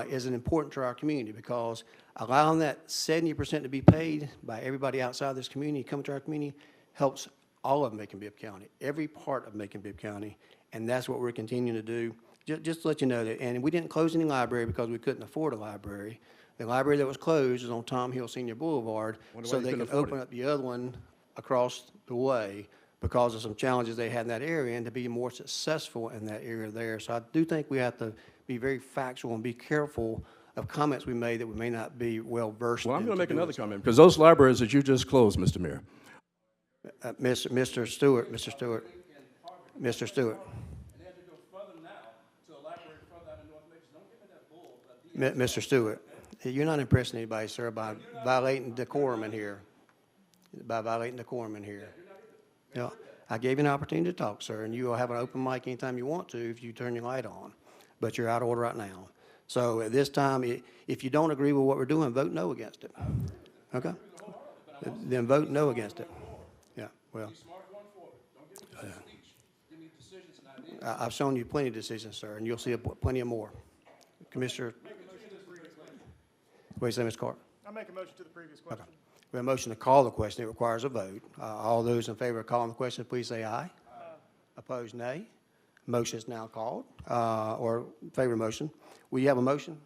is important to our community, because allowing that 70% to be paid by everybody outside this community coming to our community helps all of Macon-Bibb County, every part of Macon-Bibb County, and that's what we're continuing to do. Just to let you know that, and we didn't close any library because we couldn't afford a library. The library that was closed is on Tom Hill Senior Boulevard, Wonder why so you they couldn't could afford open it. up the other one across the way because of some challenges they had in that area and to be more successful in that area there. So I do think we have to be very factual and be careful of comments we made that we may not be well versed in. Well, I'm going to make doing another so. comment, because those libraries that you just closed, Mr. Mayor, Mr. Stewart, Mr. Stewart, Mr. Stewart. Mr. Stewart, you're not impressing anybody, sir, by violating decorum in here. By violating decorum in here. You know, I gave you an opportunity to talk, sir, and you will have an open mic anytime you want to if you turn your light on. But you're out of order right now. So at this time, if you don't agree with what we're doing, vote no against it. Okay? Then vote no against it. Yeah, well. I've shown you plenty of decisions, sir, and you'll see plenty of more. Commissioner. What do you say, Ms. Carter? I make a motion to the previous question. Okay. We have a motion to call the question. It requires a vote. All those in favor of calling the question, please say aye. Opposed, nay. Motion is now called, or favor of motion. We have a motion?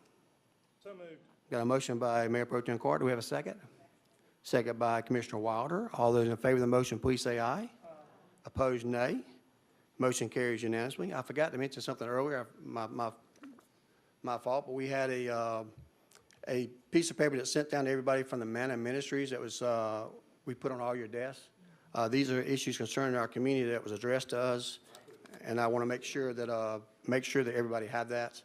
So moved. Got a motion by Mayor Pro Tem Carter. Do we have a second? Second by Commissioner Wilder. All those in favor of the motion, please say aye. Opposed, nay. Motion carries unanimously. I forgot to mention something earlier, my fault, but we had a piece of paper that's sent down to everybody from the Manna Ministries that was, we put on all your desks. These are issues concerning our community that was addressed to us, and I want to make sure that everybody had that.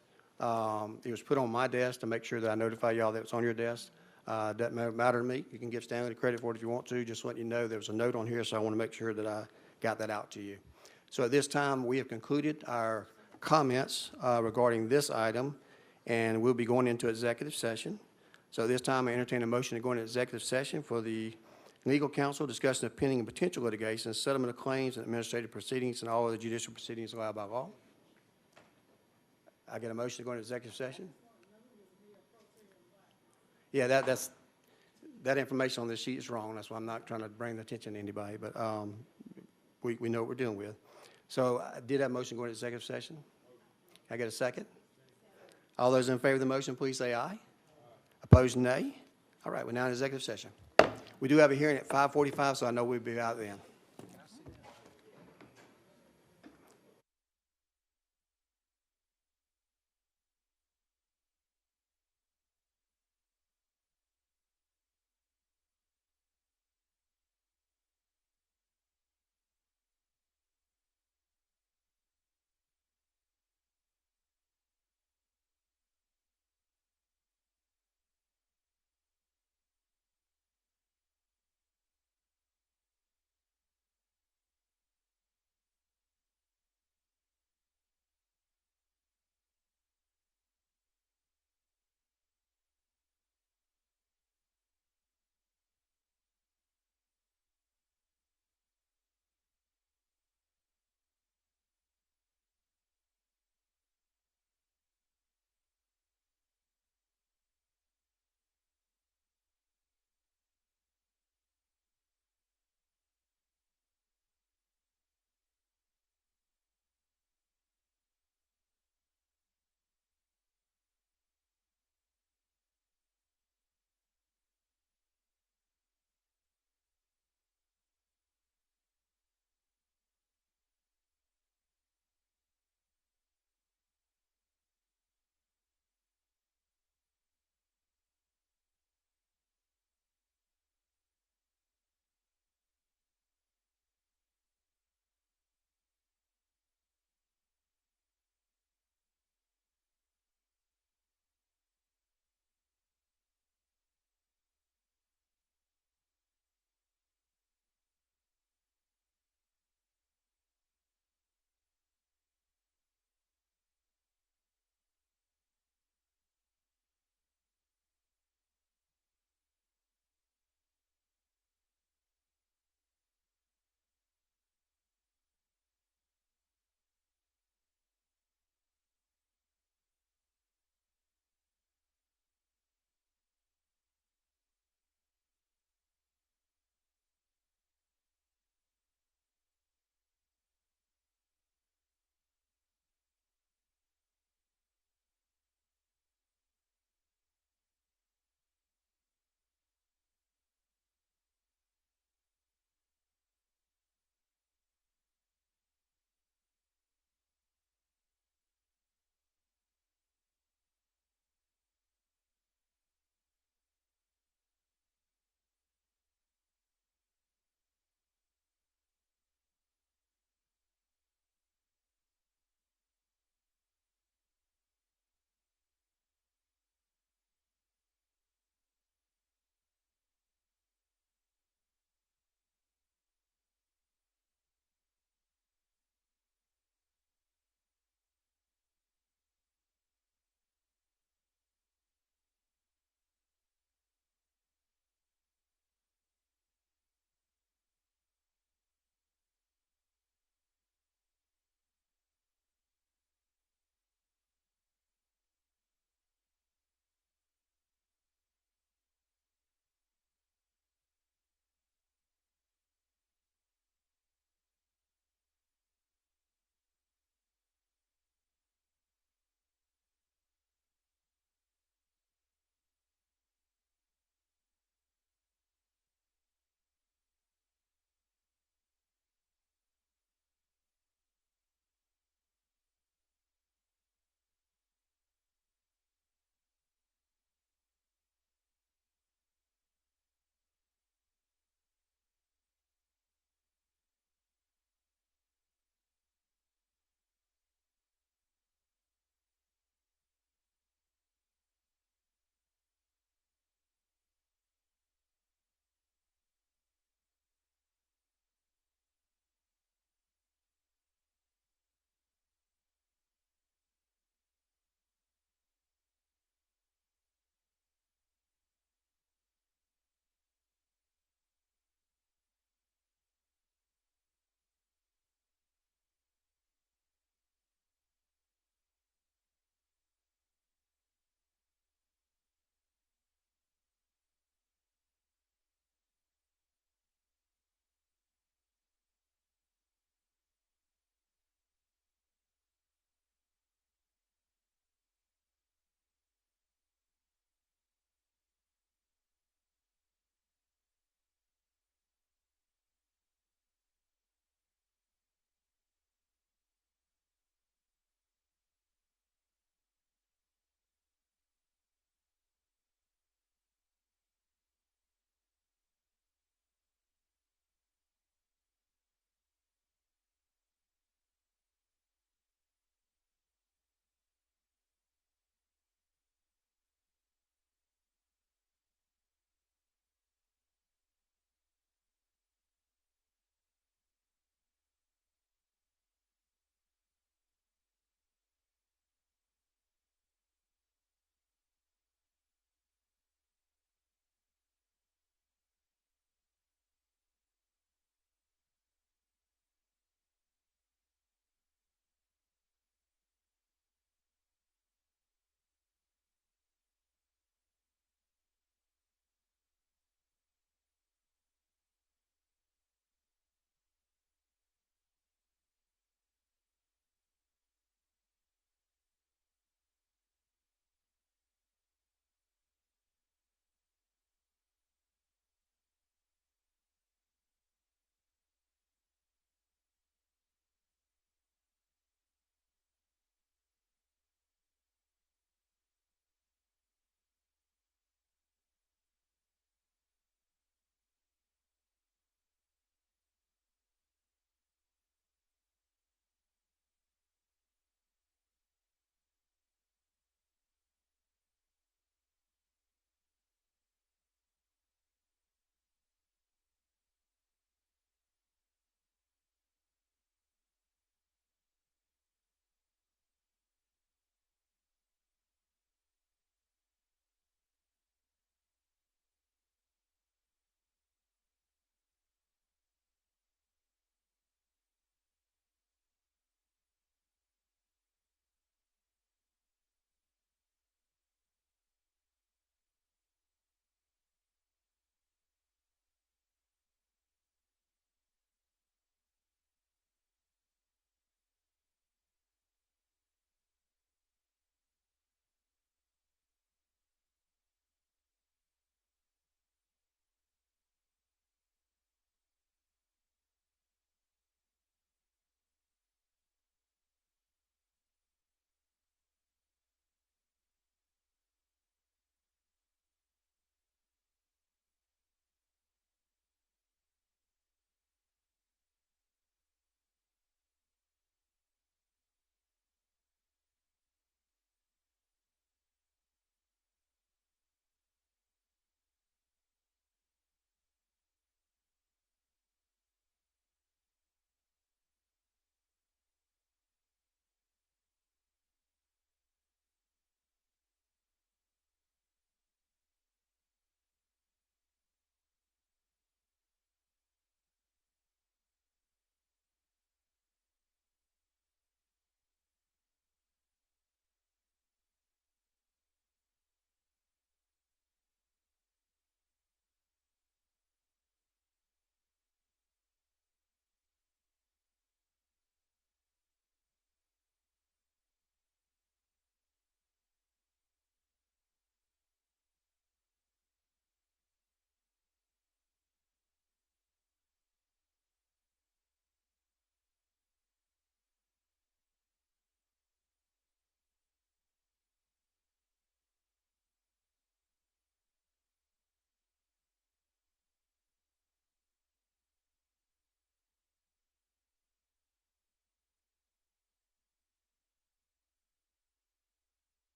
It was put on my desk to make sure that I notify y'all that it's on your desk. Doesn't matter to me. You can give Stanley the credit for it if you want to. Just let you know there was a note on here, so I want to make sure that I got that out to you. So at this time, we have concluded our comments regarding this item, and we'll be going into executive session. So at this time, I entertain a motion to go into executive session for the legal counsel discussing the pending and potential litigation, settlement of claims, and administrative proceedings, and all other judicial proceedings allowed by law. I get a motion to go into executive session? Yeah, that information on this sheet is wrong. That's why I'm not trying to bring the attention to anybody, but we know what we're dealing with. So I did have a motion to go into executive session. Can I get a second? All those in favor of the motion, please say aye. Opposed, nay. All right, we're now in executive session. We do have a hearing at 5:45, so I know we'll be out then.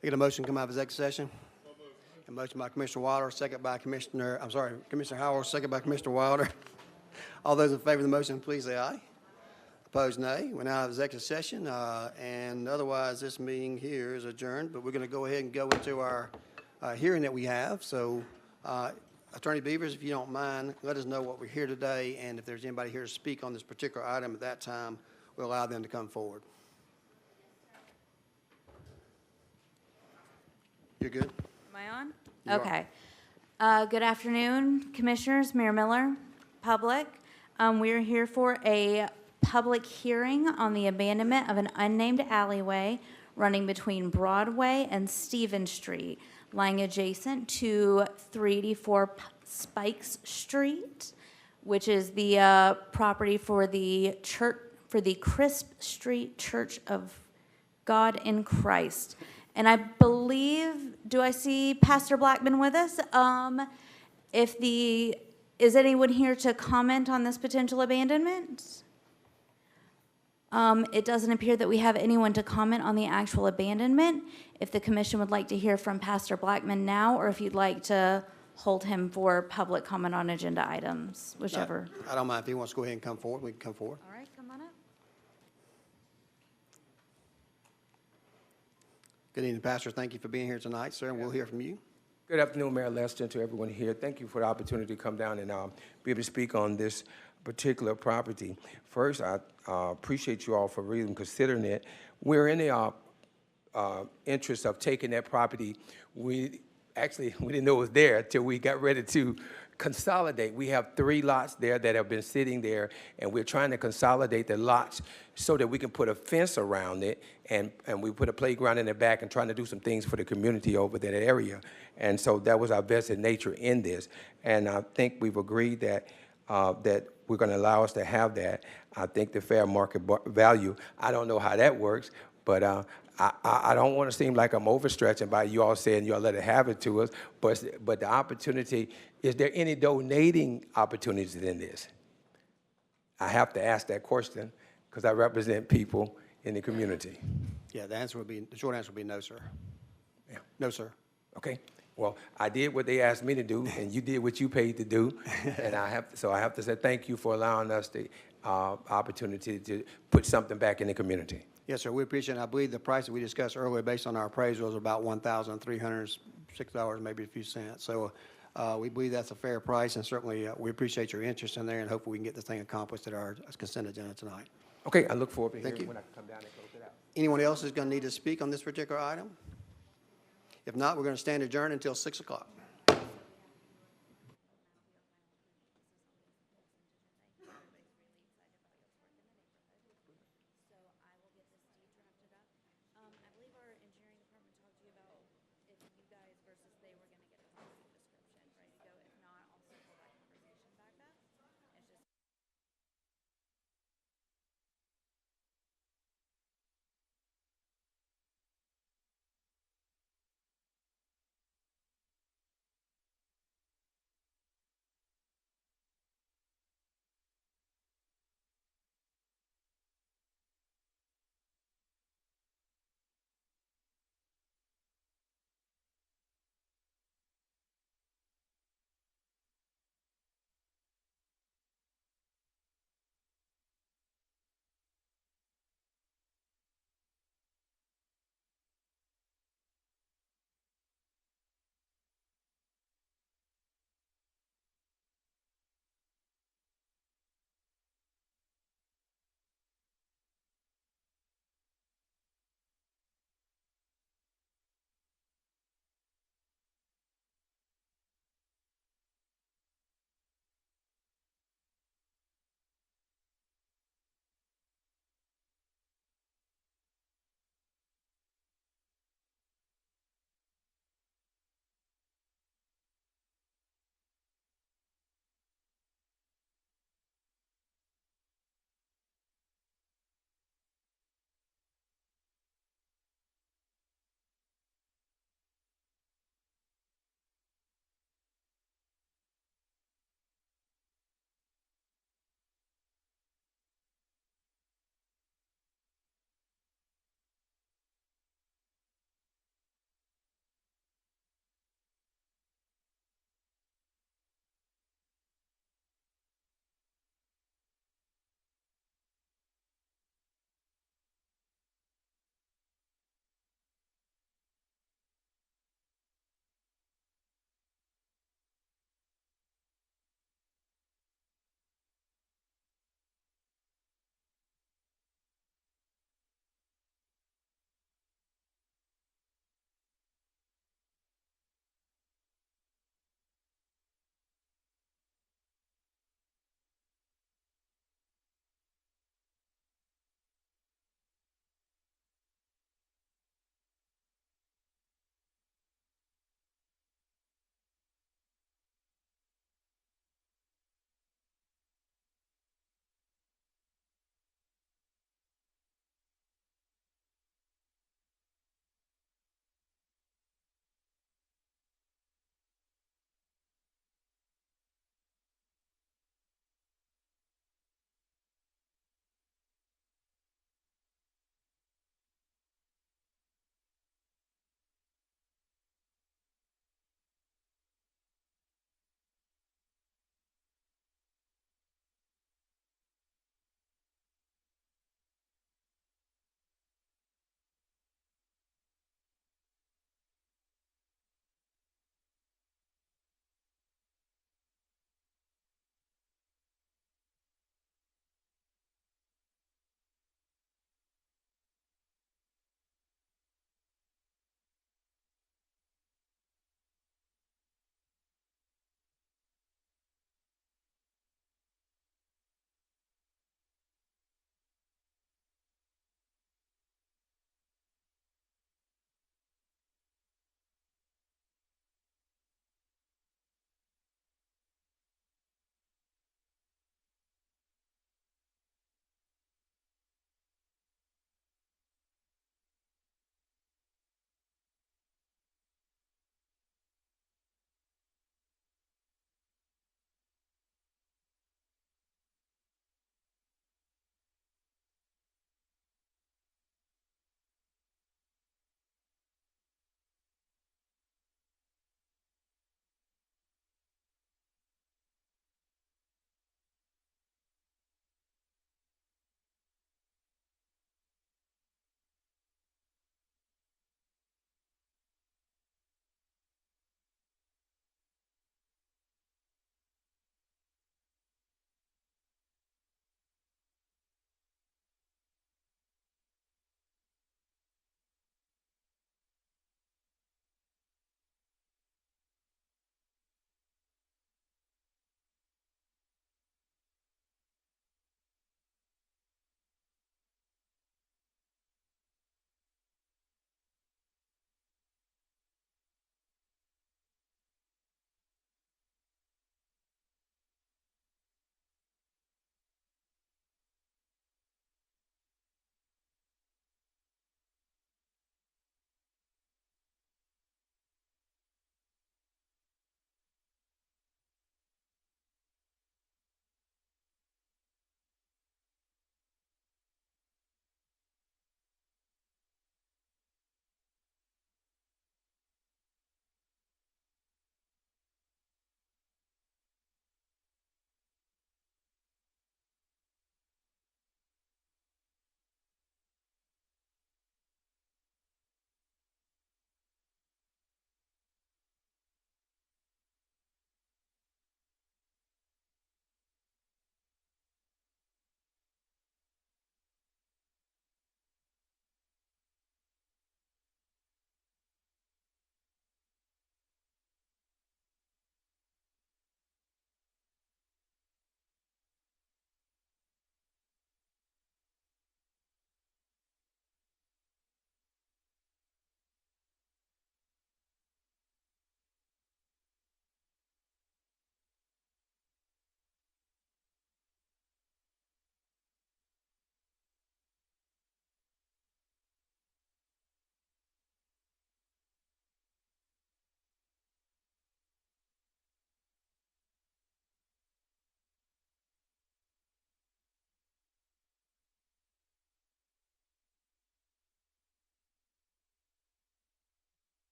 Get a motion to come out of executive session? A motion by Commissioner Wilder, second by Commissioner Howard, second by Commissioner Wilder. All those in favor of the motion, please say aye. Opposed, nay. We're now out of executive session, and otherwise, this meeting here is adjourned, but we're going to go ahead and go into our hearing that we have. So, Attorney Beavers, if you don't mind, let us know what we're here today, and if there's anybody here to speak on this particular item at that time, we'll allow them to come forward. You're good? Am I on? You are. Okay. Good afternoon, Commissioners, Mayor Miller, public. We are here for a public hearing on the abandonment of an unnamed alleyway running between Broadway and Stevens Street, lying adjacent to 384 Spikes Street, which is the property for the church, for the Crisp Street Church of God in Christ. And I believe, do I see Pastor Blackman with us? Is anyone here to comment on this potential abandonment? It doesn't appear that we have anyone to comment on the actual abandonment. If the commission would like to hear from Pastor Blackman now, or if you'd like to hold him for public comment on agenda items, whichever. I don't mind if he wants to go ahead and come forward, we can come forward. All right, come on up. Good evening, Pastor. Thank you for being here tonight, sir, and we'll hear from you. Good afternoon, Mayor Lester, and to everyone here. Thank you for the opportunity to come down and be able to speak on this particular property. First, I appreciate you all for really considering it. We're in the interest of taking that property. We didn't know it was there until we got ready to consolidate. We have 3 lots there that have been sitting there, and we're trying to consolidate the lots so that we can put a fence around it, and we put a playground in the back and trying to do some things for the community over that area. And so that was our vested nature in this. And I think we've agreed that that we're going to allow us to have that. I think the fair market value, I don't know how that works, but I don't want to seem like I'm overstretching by you all saying you all let it have it to us, but the opportunity, is there any donating opportunities in this? I have to ask that question because I represent people in the community. Yeah, the short answer would be no, sir. Yeah. No, sir. Okay. Well, I did what they asked me to do, and you did what you paid to do, and I have to say thank you for allowing us the opportunity to put something back in the community. Yes, sir, we appreciate it. I believe the price that we discussed earlier based on our appraisal is about $1,306, maybe a few cents. So we believe that's a fair price, and certainly we appreciate your interest in there, and hopefully we can get this thing accomplished at our consent agenda tonight. Okay, I look forward to Thank hearing you. when I can come down and close it out. Anyone else is going to need to speak on this particular item? If not, we're going to stand adjourned until 6 o'clock.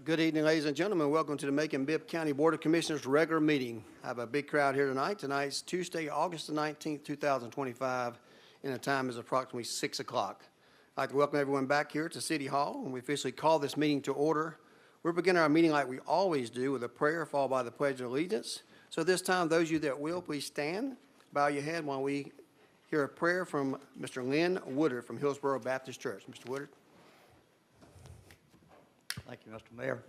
Good evening, ladies and gentlemen. Welcome to the Macon-Bibb County Board of Commissioners regular meeting. I have a big crowd here tonight. Tonight's Tuesday, August the 19th, 2025, and the time is approximately 6 o'clock. I'd like to welcome everyone back here to City Hall, and we officially call this meeting to order. We're beginning our meeting like we always do with a prayer followed by the Pledge of Allegiance. So this time, those of you that will, please stand, bow your head while we hear a prayer from Mr. Lynn Woodard from Hillsborough Baptist Church. Mr. Woodard. Thank you, Mr. Mayor.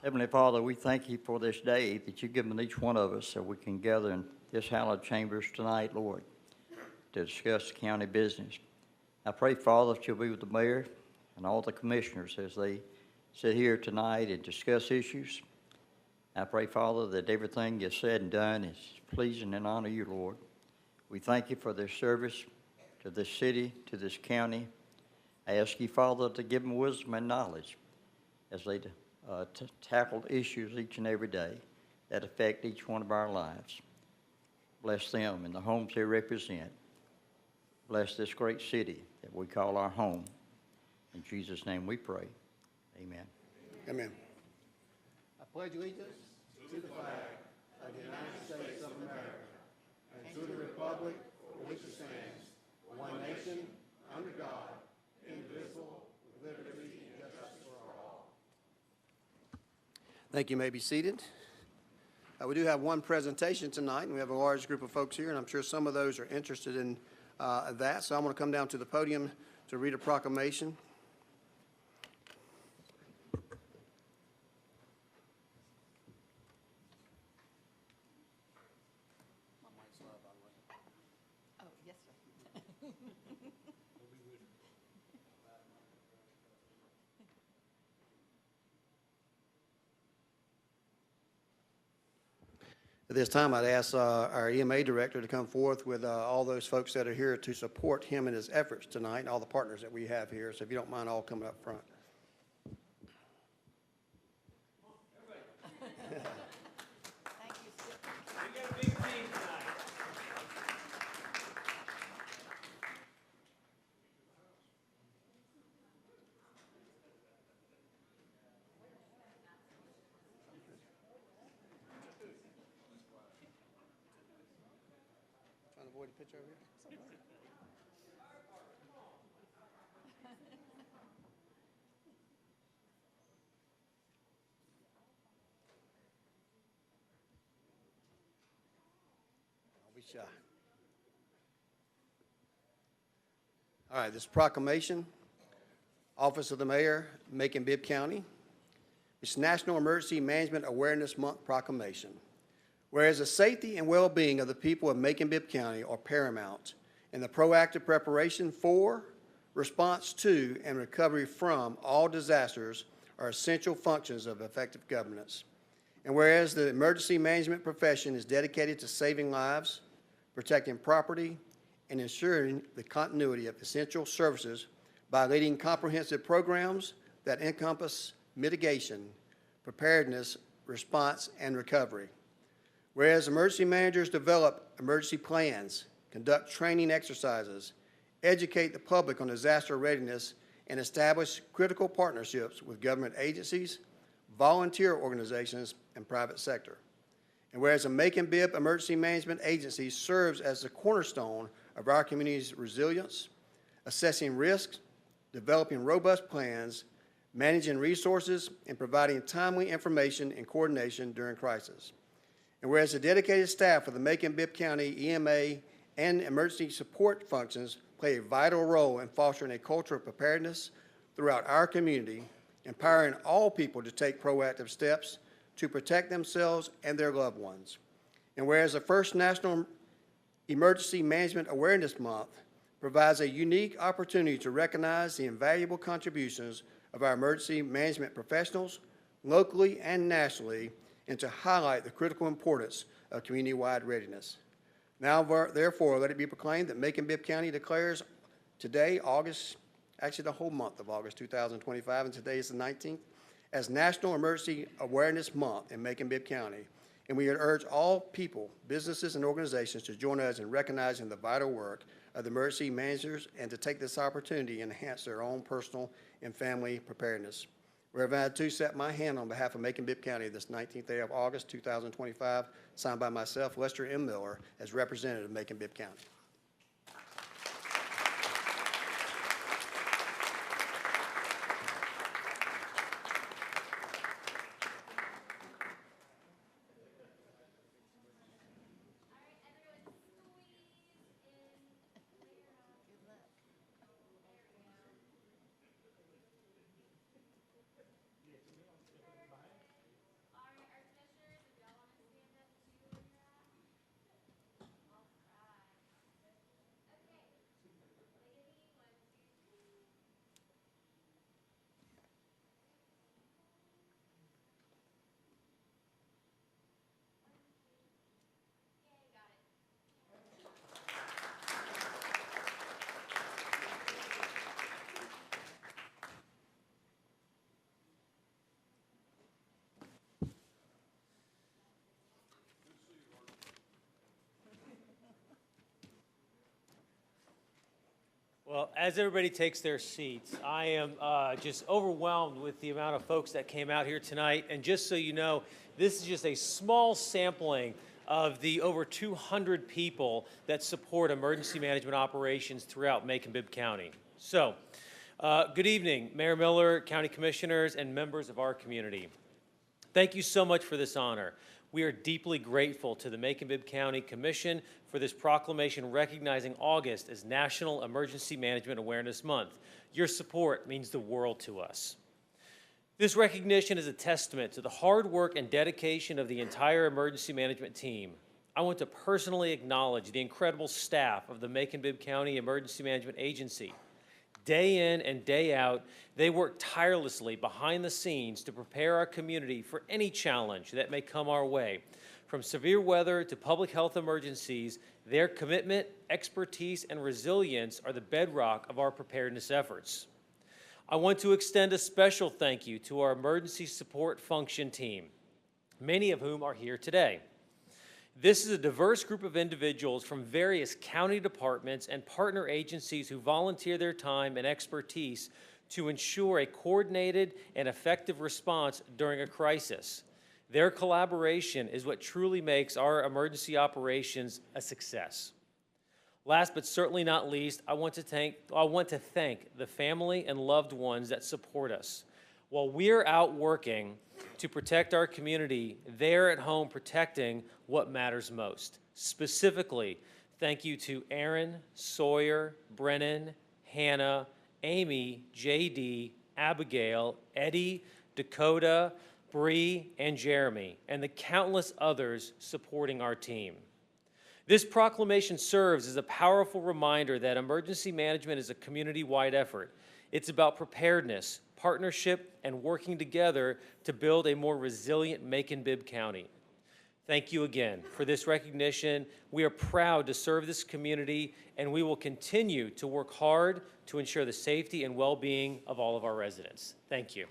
Heavenly Father, we thank you for this day that you've given each one of us so we can gather in this hallowed chambers tonight, Lord, to discuss county business. I pray, Father, that you'll be with the mayor and all the commissioners as they sit here tonight and discuss issues. I pray, Father, that everything is said and done is pleasing and honor you, Lord. We thank you for this service to this city, to this county. I ask you, Father, to give them wisdom and knowledge as they tackle issues each and every day that affect each one of our lives. Bless them and the homes they represent. Bless this great city that we call our home. In Jesus' name we pray. Amen. Amen. I pledge allegiance to the flag of the United States of America and to the republic for which it stands, one nation, under God, indivisible, with liberty and justice for all. Thank you. You may be seated. We do have one presentation tonight, and we have a large group of folks here, and I'm sure some of those are interested in that. So I'm going to come down to the podium to read a proclamation. At this time, I'd ask our EMA director to come forth with all those folks that are here to support him in his efforts tonight, and all the partners that we have here. So if you don't mind all coming up front. Trying to avoid a picture over here. Don't be shy. All right, this proclamation, Office of the Mayor, Macon-Bibb County. It's National Emergency Management Awareness Month proclamation. Whereas the safety and well-being of the people of Macon-Bibb County are paramount in the proactive preparation for, response to, and recovery from all disasters are essential functions of effective governance. And whereas the emergency management profession is dedicated to saving lives, protecting property, and ensuring the continuity of essential services by leading comprehensive programs that encompass mitigation, preparedness, response, and recovery. Whereas emergency managers develop emergency plans, conduct training exercises, educate the public on disaster readiness, and establish critical partnerships with government agencies, volunteer organizations, and private sector. And whereas the Macon-Bibb Emergency Management Agency serves as the cornerstone of our community's resilience, assessing risks, developing robust plans, managing resources, and providing timely information and coordination during crisis. And whereas the dedicated staff of the Macon-Bibb County EMA and emergency support functions play a vital role in fostering a culture of preparedness throughout our community, empowering all people to take proactive steps to protect themselves and their loved ones. And whereas the first National Emergency Management Awareness Month provides a unique opportunity to recognize the invaluable contributions of our emergency management professionals, locally and nationally, and to highlight the critical importance of community-wide readiness. Now, therefore, let it be proclaimed that Macon-Bibb County declares today, actually the whole month of August 2025, and today is the 19th, as National Emergency Awareness Month in Macon-Bibb County. And we urge all people, businesses, and organizations to join us in recognizing the vital work of the emergency managers and to take this opportunity to enhance their own personal and family preparedness. Wherever I had to set my hand on behalf of Macon-Bibb County this 19th day of August 2025, signed by myself, Lester M. Miller, as representative of Macon-Bibb County. Well, as everybody takes their seats, I am just overwhelmed with the amount of folks that came out here tonight. And just so you know, this is just a small sampling of the over 200 people that support emergency management operations throughout Macon-Bibb County. So, good evening, Mayor Miller, County Commissioners, and members of our community. Thank you so much for this honor. We are deeply grateful to the Macon-Bibb County Commission for this proclamation recognizing August as National Emergency Management Awareness Month. Your support means the world to us. This recognition is a testament to the hard work and dedication of the entire emergency management team. I want to personally acknowledge the incredible staff of the Macon-Bibb County Emergency Management Agency. Day in and day out, they work tirelessly behind the scenes to prepare our community for any challenge that may come our way. From severe weather to public health emergencies, their commitment, expertise, and resilience are the bedrock of our preparedness efforts. I want to extend a special thank you to our emergency support function team, many of whom are here today. This is a diverse group of individuals from various county departments and partner agencies who volunteer their time and expertise to ensure a coordinated and effective response during a crisis. Their collaboration is what truly makes our emergency operations a success. Last but certainly not least, I want to thank the family and loved ones that support us. While we're out working to protect our community, they're at home protecting what matters most. Specifically, thank you to Aaron, Sawyer, Brennan, Hannah, Amy, JD, Abigail, Eddie, Dakota, Bree, and Jeremy, and the countless others supporting our team. This proclamation serves as a powerful reminder that emergency management is a community-wide effort. It's about preparedness, partnership, and working together to build a more resilient Macon-Bibb County. Thank you again for this recognition. We are proud to serve this community, and we will continue to work hard to ensure the safety and well-being of all of our residents. Thank you.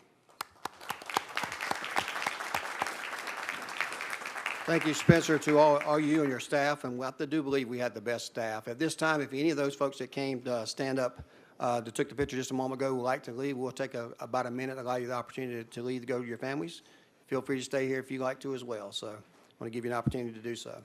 Thank you, Spencer, to all you and your staff, and I do believe we had the best staff. At this time, if any of those folks that came to stand up that took the picture just a moment ago would like to leave, we'll take about a minute, allow you the opportunity to leave to go to your families. Feel free to stay here if you'd like to as well. So I want to give you an opportunity to do so.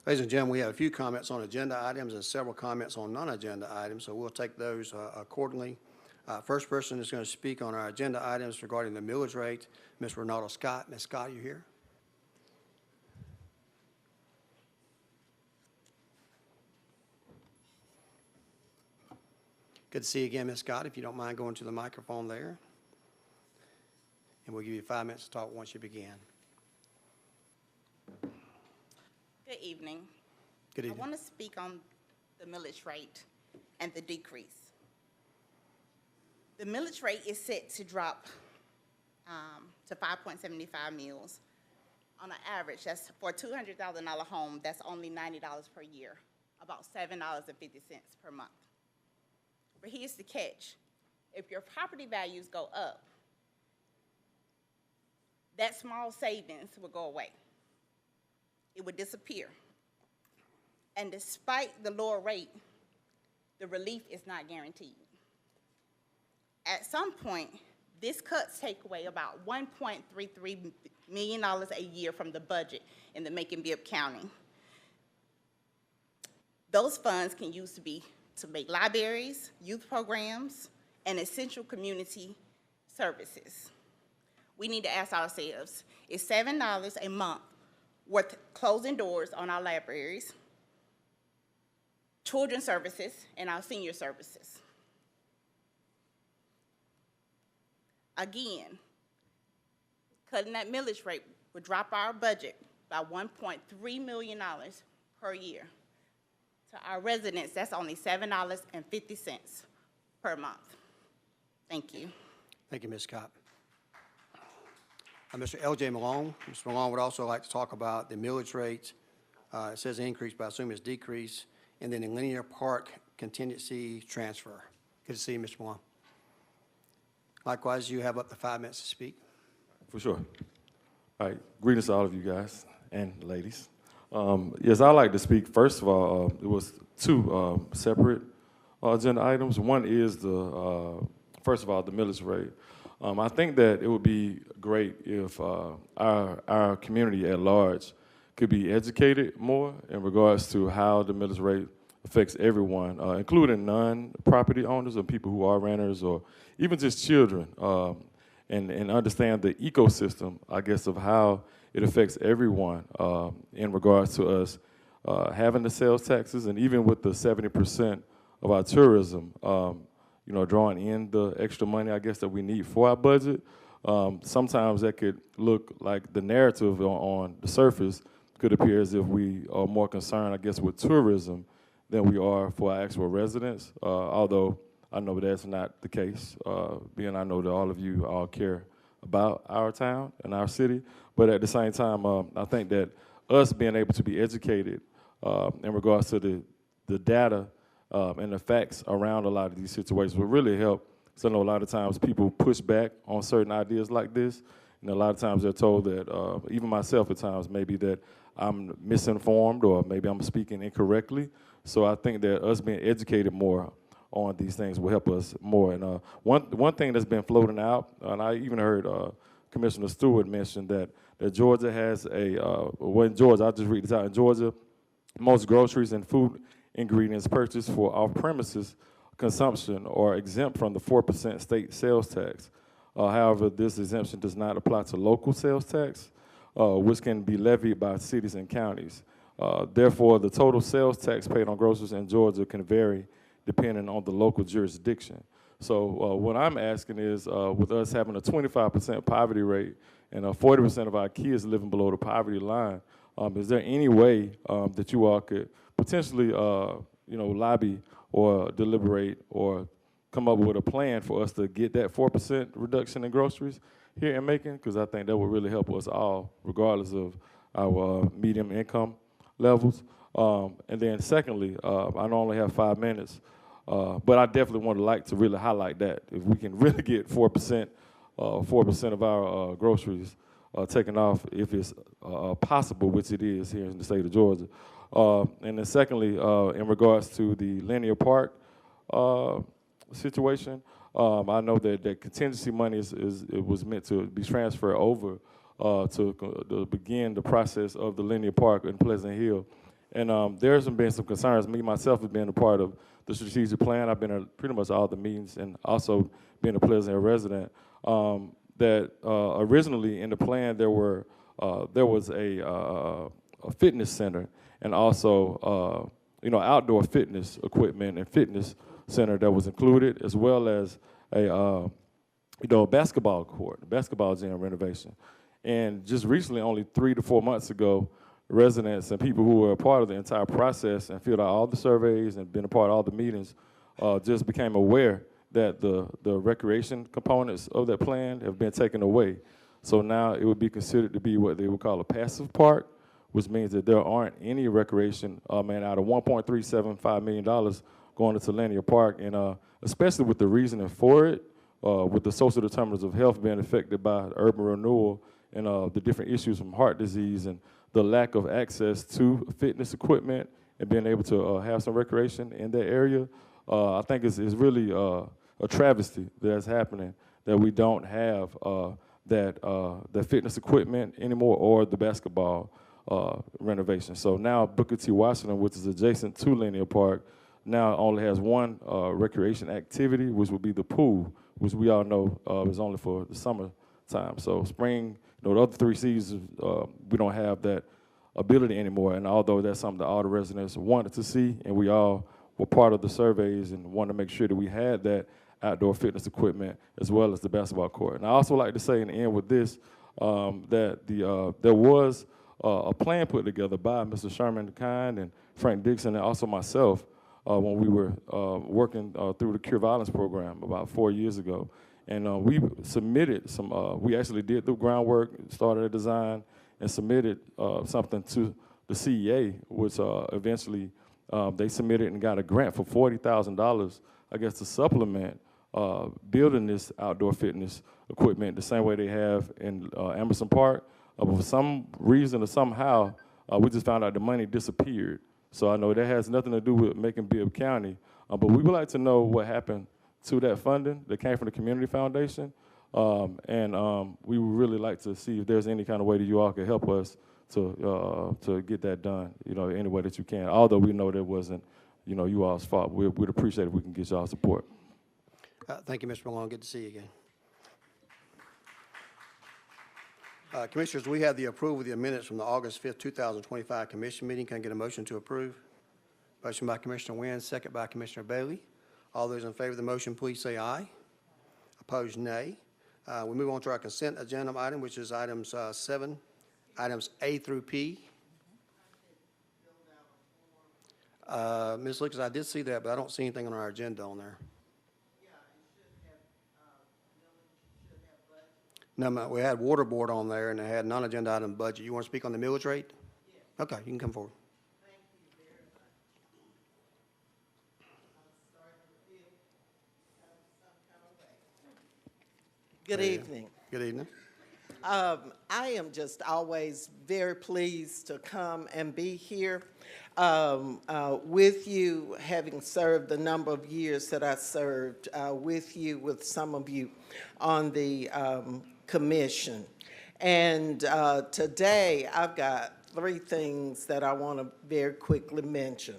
Ladies and gentlemen, we have a few comments on agenda items and several comments on non-agenda items, so we'll take those accordingly. First person is going to speak on our agenda items regarding the millage rate, Ms. Renata Scott. Ms. Scott, are you here? Good to see you again, Ms. Scott, if you don't mind going to the microphone there. and we'll give you 5 minutes to talk once you begin. Good evening. Good I evening. want to speak on the millage rate and the decrease. The millage rate is set to drop to 5.75 mils. On an average, that's for a $200,000 home, that's only $90 per year, about $7.50 per month. But here's the catch. If your property values go up, that small savings will go away. It would disappear. And despite the lower rate, the relief is not guaranteed. At some point, this cuts take away about $1.33 million a year from the budget in the Macon-Bibb County. Those funds can use to make libraries, youth programs, and essential community services. We need to ask ourselves, is $7 a month worth closing doors on our libraries, children's services, and our senior services? Again, cutting that millage rate would drop our budget by $1.3 million per year. To our residents, that's only $7.50 per month. Thank you. Thank you, Ms. Scott. Mr. L.J. Malone. Mr. Malone would also like to talk about the millage rates. It says increase, but I assume it's decrease. And then the linear park contingency transfer. Good to see you, Mr. Malone. Likewise, you have up to 5 minutes to speak. For sure. All right. Greetings to all of you guys and ladies. Yes, I'd like to speak. First of all, it was two separate agenda items. One is first of all, the millage rate. I think that it would be great if our community at large could be educated more in regards to how the millage rate affects everyone, including non-property owners or people who are renters or even just children, and understand the ecosystem, I guess, of how it affects everyone in regards to us having the sales taxes, and even with the 70% of our tourism, drawing in the extra money, I guess, that we need for our budget. Sometimes that could look like the narrative on the surface could appear as if we are more concerned, I guess, with tourism than we are for our actual residents, although I know that's not the case, being I know that all of you all care about our town and our city. But at the same time, I think that us being able to be educated in regards to the data and the facts around a lot of these situations would really help. So I know a lot of times people push back on certain ideas like this, and a lot of times they're told that, even myself at times, maybe that I'm misinformed or maybe I'm speaking incorrectly. So I think that us being educated more on these things will help us more. And one thing that's been floating out, and I even heard Commissioner Stewart mention that Georgia has in Georgia, I'll just read this out. In Georgia, most groceries and food ingredients purchased for off-premises consumption are exempt from the 4% state sales tax. However, this exemption does not apply to local sales tax, which can be levied by cities and counties. Therefore, the total sales tax paid on groceries in Georgia can vary depending on the local jurisdiction. So what I'm asking is, with us having a 25% poverty rate and 40% of our kids living below the poverty line, is there any way that you all could potentially, lobby or deliberate or come up with a plan for us to get that 4% reduction in groceries here in Macon? Because I think that would really help us all, regardless of our medium income levels. And then secondly, I only have 5 minutes, but I definitely would like to really highlight that. If we can really get 4% of our groceries taken off, if it's possible, which it is here in the state of Georgia. And then secondly, in regards to the linear park situation, I know that contingency money it was meant to be transferred over to begin the process of the linear park in Pleasant Hill. And there's been some concerns. Me, myself, have been a part of the strategic plan. I've been at pretty much all the meetings and also being a Pleasant Hill resident. That originally in the plan there was a fitness center and also outdoor fitness equipment and fitness center that was included, as well as basketball court, the basketball gym renovation. And just recently, only 3 to 4 months ago, residents and people who were a part of the entire process and filled out all the surveys and been a part of all the meetings just became aware that the recreation components of that plan have been taken away. So now it would be considered to be what they would call a passive park, which means that there aren't any recreation, out of $1.375 million going into Linear Park, and especially with the reasoning for it, with the social determinants of health being affected by urban renewal and the different issues from heart disease and the lack of access to fitness equipment and being able to have some recreation in that area, I think it's really a travesty that's happening, that we don't have that fitness equipment anymore or the basketball renovation. So now Booker T. Washington, which is adjacent to Linear Park, now only has one recreation activity, which would be the pool, which we all know is only for the summer time. So spring, the other 3 seasons, we don't have that ability anymore. And although that's something that all the residents wanted to see, and we all were part of the surveys and wanted to make sure that we had that outdoor fitness equipment as well as the basketball court. And I also like to say in the end with this, that there was a plan put together by Mr. Sherman Kind and Frank Dixon and also myself when we were working through the Cure Violence program about 4 years ago. And we submitted we actually did the groundwork, started a design, and submitted something to the CEA, which eventually they submitted and got a grant for $40,000, I guess, to supplement building this outdoor fitness equipment the same way they have in Emerson Park. But for some reason or somehow, we just found out the money disappeared. So I know that has nothing to do with Macon-Bibb County, but we would like to know what happened to that funding that came from the Community Foundation. We would really like to see if there's any kind of way that you all could help us to get that done, any way that you can. Although we know that wasn't, you all's fault. We'd appreciate if we can get y'all support. Thank you, Mr. Malone. Good to see you again. Commissioners, we have the approval of the minutes from the August 5th, 2025 commission meeting. Can I get a motion to approve? Motion by Commissioner Wynn, second by Commissioner Bailey. All those in favor of the motion, please say aye. Opposed, nay. We move on to our consent agenda item, which is items 7, items A through P. Ms. Lucas, I did see that, but I don't see anything on our agenda on there. No, we had water board on there, and it had non-agenda item budget. You want to speak on the millage rate? Yes. Okay, you can come forward. Thank you very much. Good evening. Good evening. I am just always very pleased to come and be here with you, having served the number of years that I served with some of you on the commission. And today I've got 3 things that I want to very quickly mention.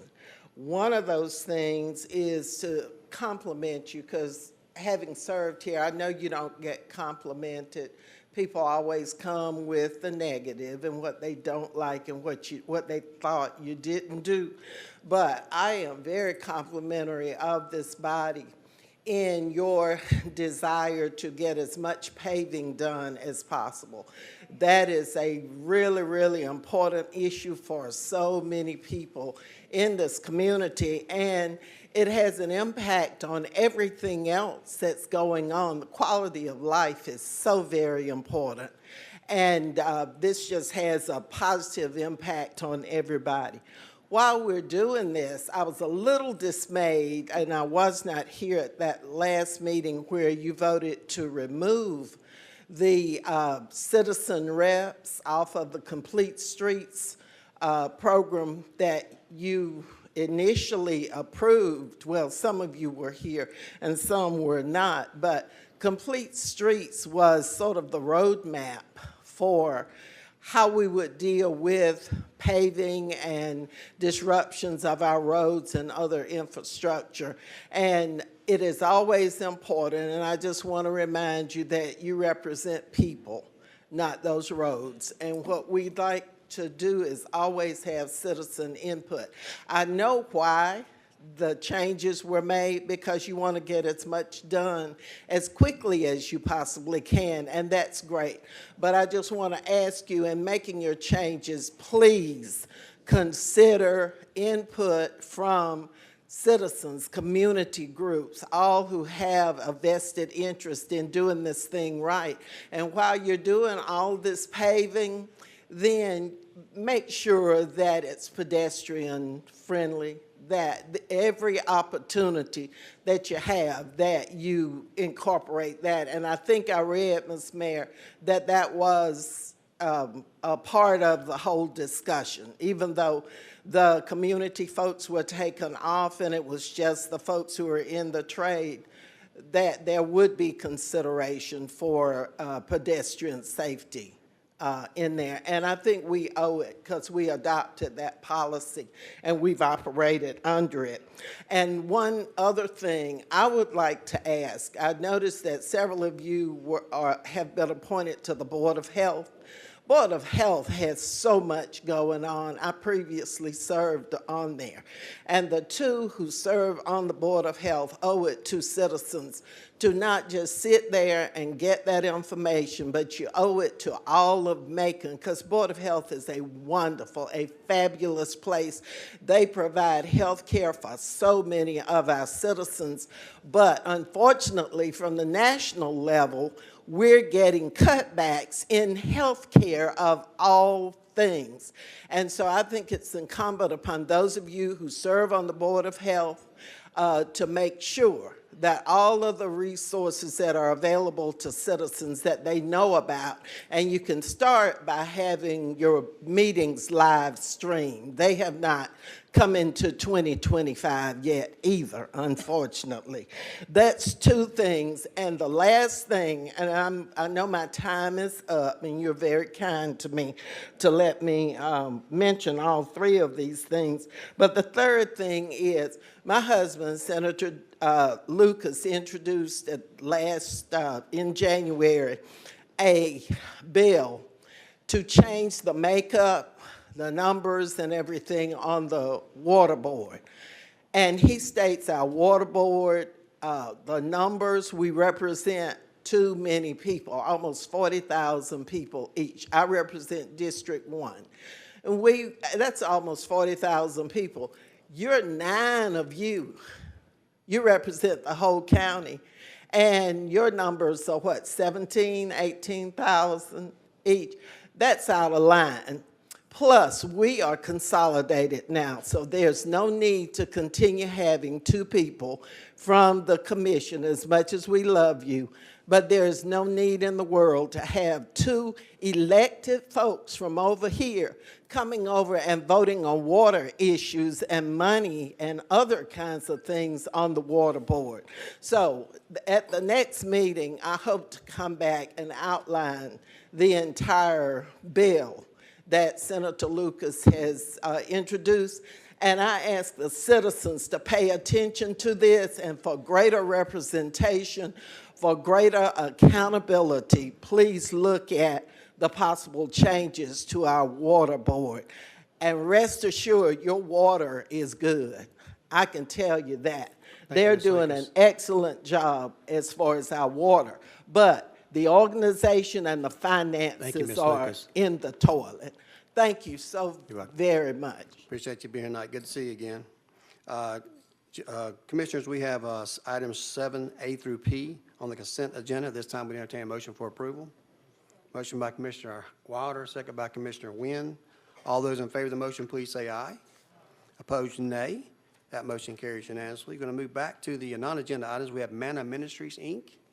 One of those things is to compliment you, because having served here, I know you don't get complimented. People always come with the negative and what they don't like and what they thought you didn't do. But I am very complimentary of this body in your desire to get as much paving done as possible. That is a really, really important issue for so many people in this community, and it has an impact on everything else that's going on. The quality of life is so very important, and this just has a positive impact on everybody. While we're doing this, I was a little dismayed, and I was not here at that last meeting where you voted to remove the citizen reps off of the Complete Streets program that you initially approved. Well, some of you were here and some were not, but Complete Streets was sort of the roadmap for how we would deal with paving and disruptions of our roads and other infrastructure. And it is always important, and I just want to remind you that you represent people, not those roads. And what we'd like to do is always have citizen input. I know why the changes were made because you want to get as much done as quickly as you possibly can, and that's great. But I just want to ask you, in making your changes, please consider input from citizens, community groups, all who have a vested interest in doing this thing right. And while you're doing all this paving, then make sure that it's pedestrian friendly, that every opportunity that you have, that you incorporate that. And I think I read, Ms. Mayor, that that was a part of the whole discussion, even though the community folks were taken off and it was just the folks who were in the trade, that there would be consideration for pedestrian safety in there. And I think we owe it because we adopted that policy and we've operated under it. And one other thing I would like to ask, I noticed that several of you have been appointed to the Board of Health. Board of Health has so much going on. I previously served on there. And the two who serve on the Board of Health owe it to citizens to not just sit there and get that information, but you owe it to all of Macon, because Board of Health is a wonderful, a fabulous place. They provide health care for so many of our citizens. But unfortunately, from the national level, we're getting cutbacks in health care of all things. And so I think it's incumbent upon those of you who serve on the Board of Health to make sure that all of the resources that are available to citizens that they know about, and you can start by having your meetings live streamed. They have not come into 2025 yet either, unfortunately. That's two things. And the last thing, and I know my time is up, and you're very kind to me to let me mention all three of these things. But the third thing is, my husband, Senator Lucas, introduced in January a bill to change the makeup, the numbers and everything on the water board. And he states our water board, the numbers we represent too many people, almost 40,000 people each. I represent District 1. And that's almost 40,000 people. You're 9 of you. You represent the whole county. And your numbers are what, 17, 18,000 each? That's out of line. Plus, we are consolidated now, so there's no need to continue having 2 people from the commission, as much as we love you, but there's no need in the world to have 2 elected folks from over here coming over and voting on water issues and money and other kinds of things on the water board. So at the next meeting, I hope to come back and outline the entire bill that Senator Lucas has introduced. And I ask the citizens to pay attention to this, and for greater representation, for greater accountability, please look at the possible changes to our water board. And rest assured, your water is good. I can tell you that. They're doing an excellent job as far as our water. But the organization and the finances are in the toilet. Thank you so very much. Appreciate you being here tonight. Good to see you again. Commissioners, we have items 7A through P on the consent agenda. This time we entertain a motion for approval. Motion by Commissioner Wilder, second by Commissioner Wynn. All those in favor of the motion, please say aye. Opposed, nay. That motion carries unanimously. We're going to move back to the non-agenda items. We have Manna Ministries, Inc.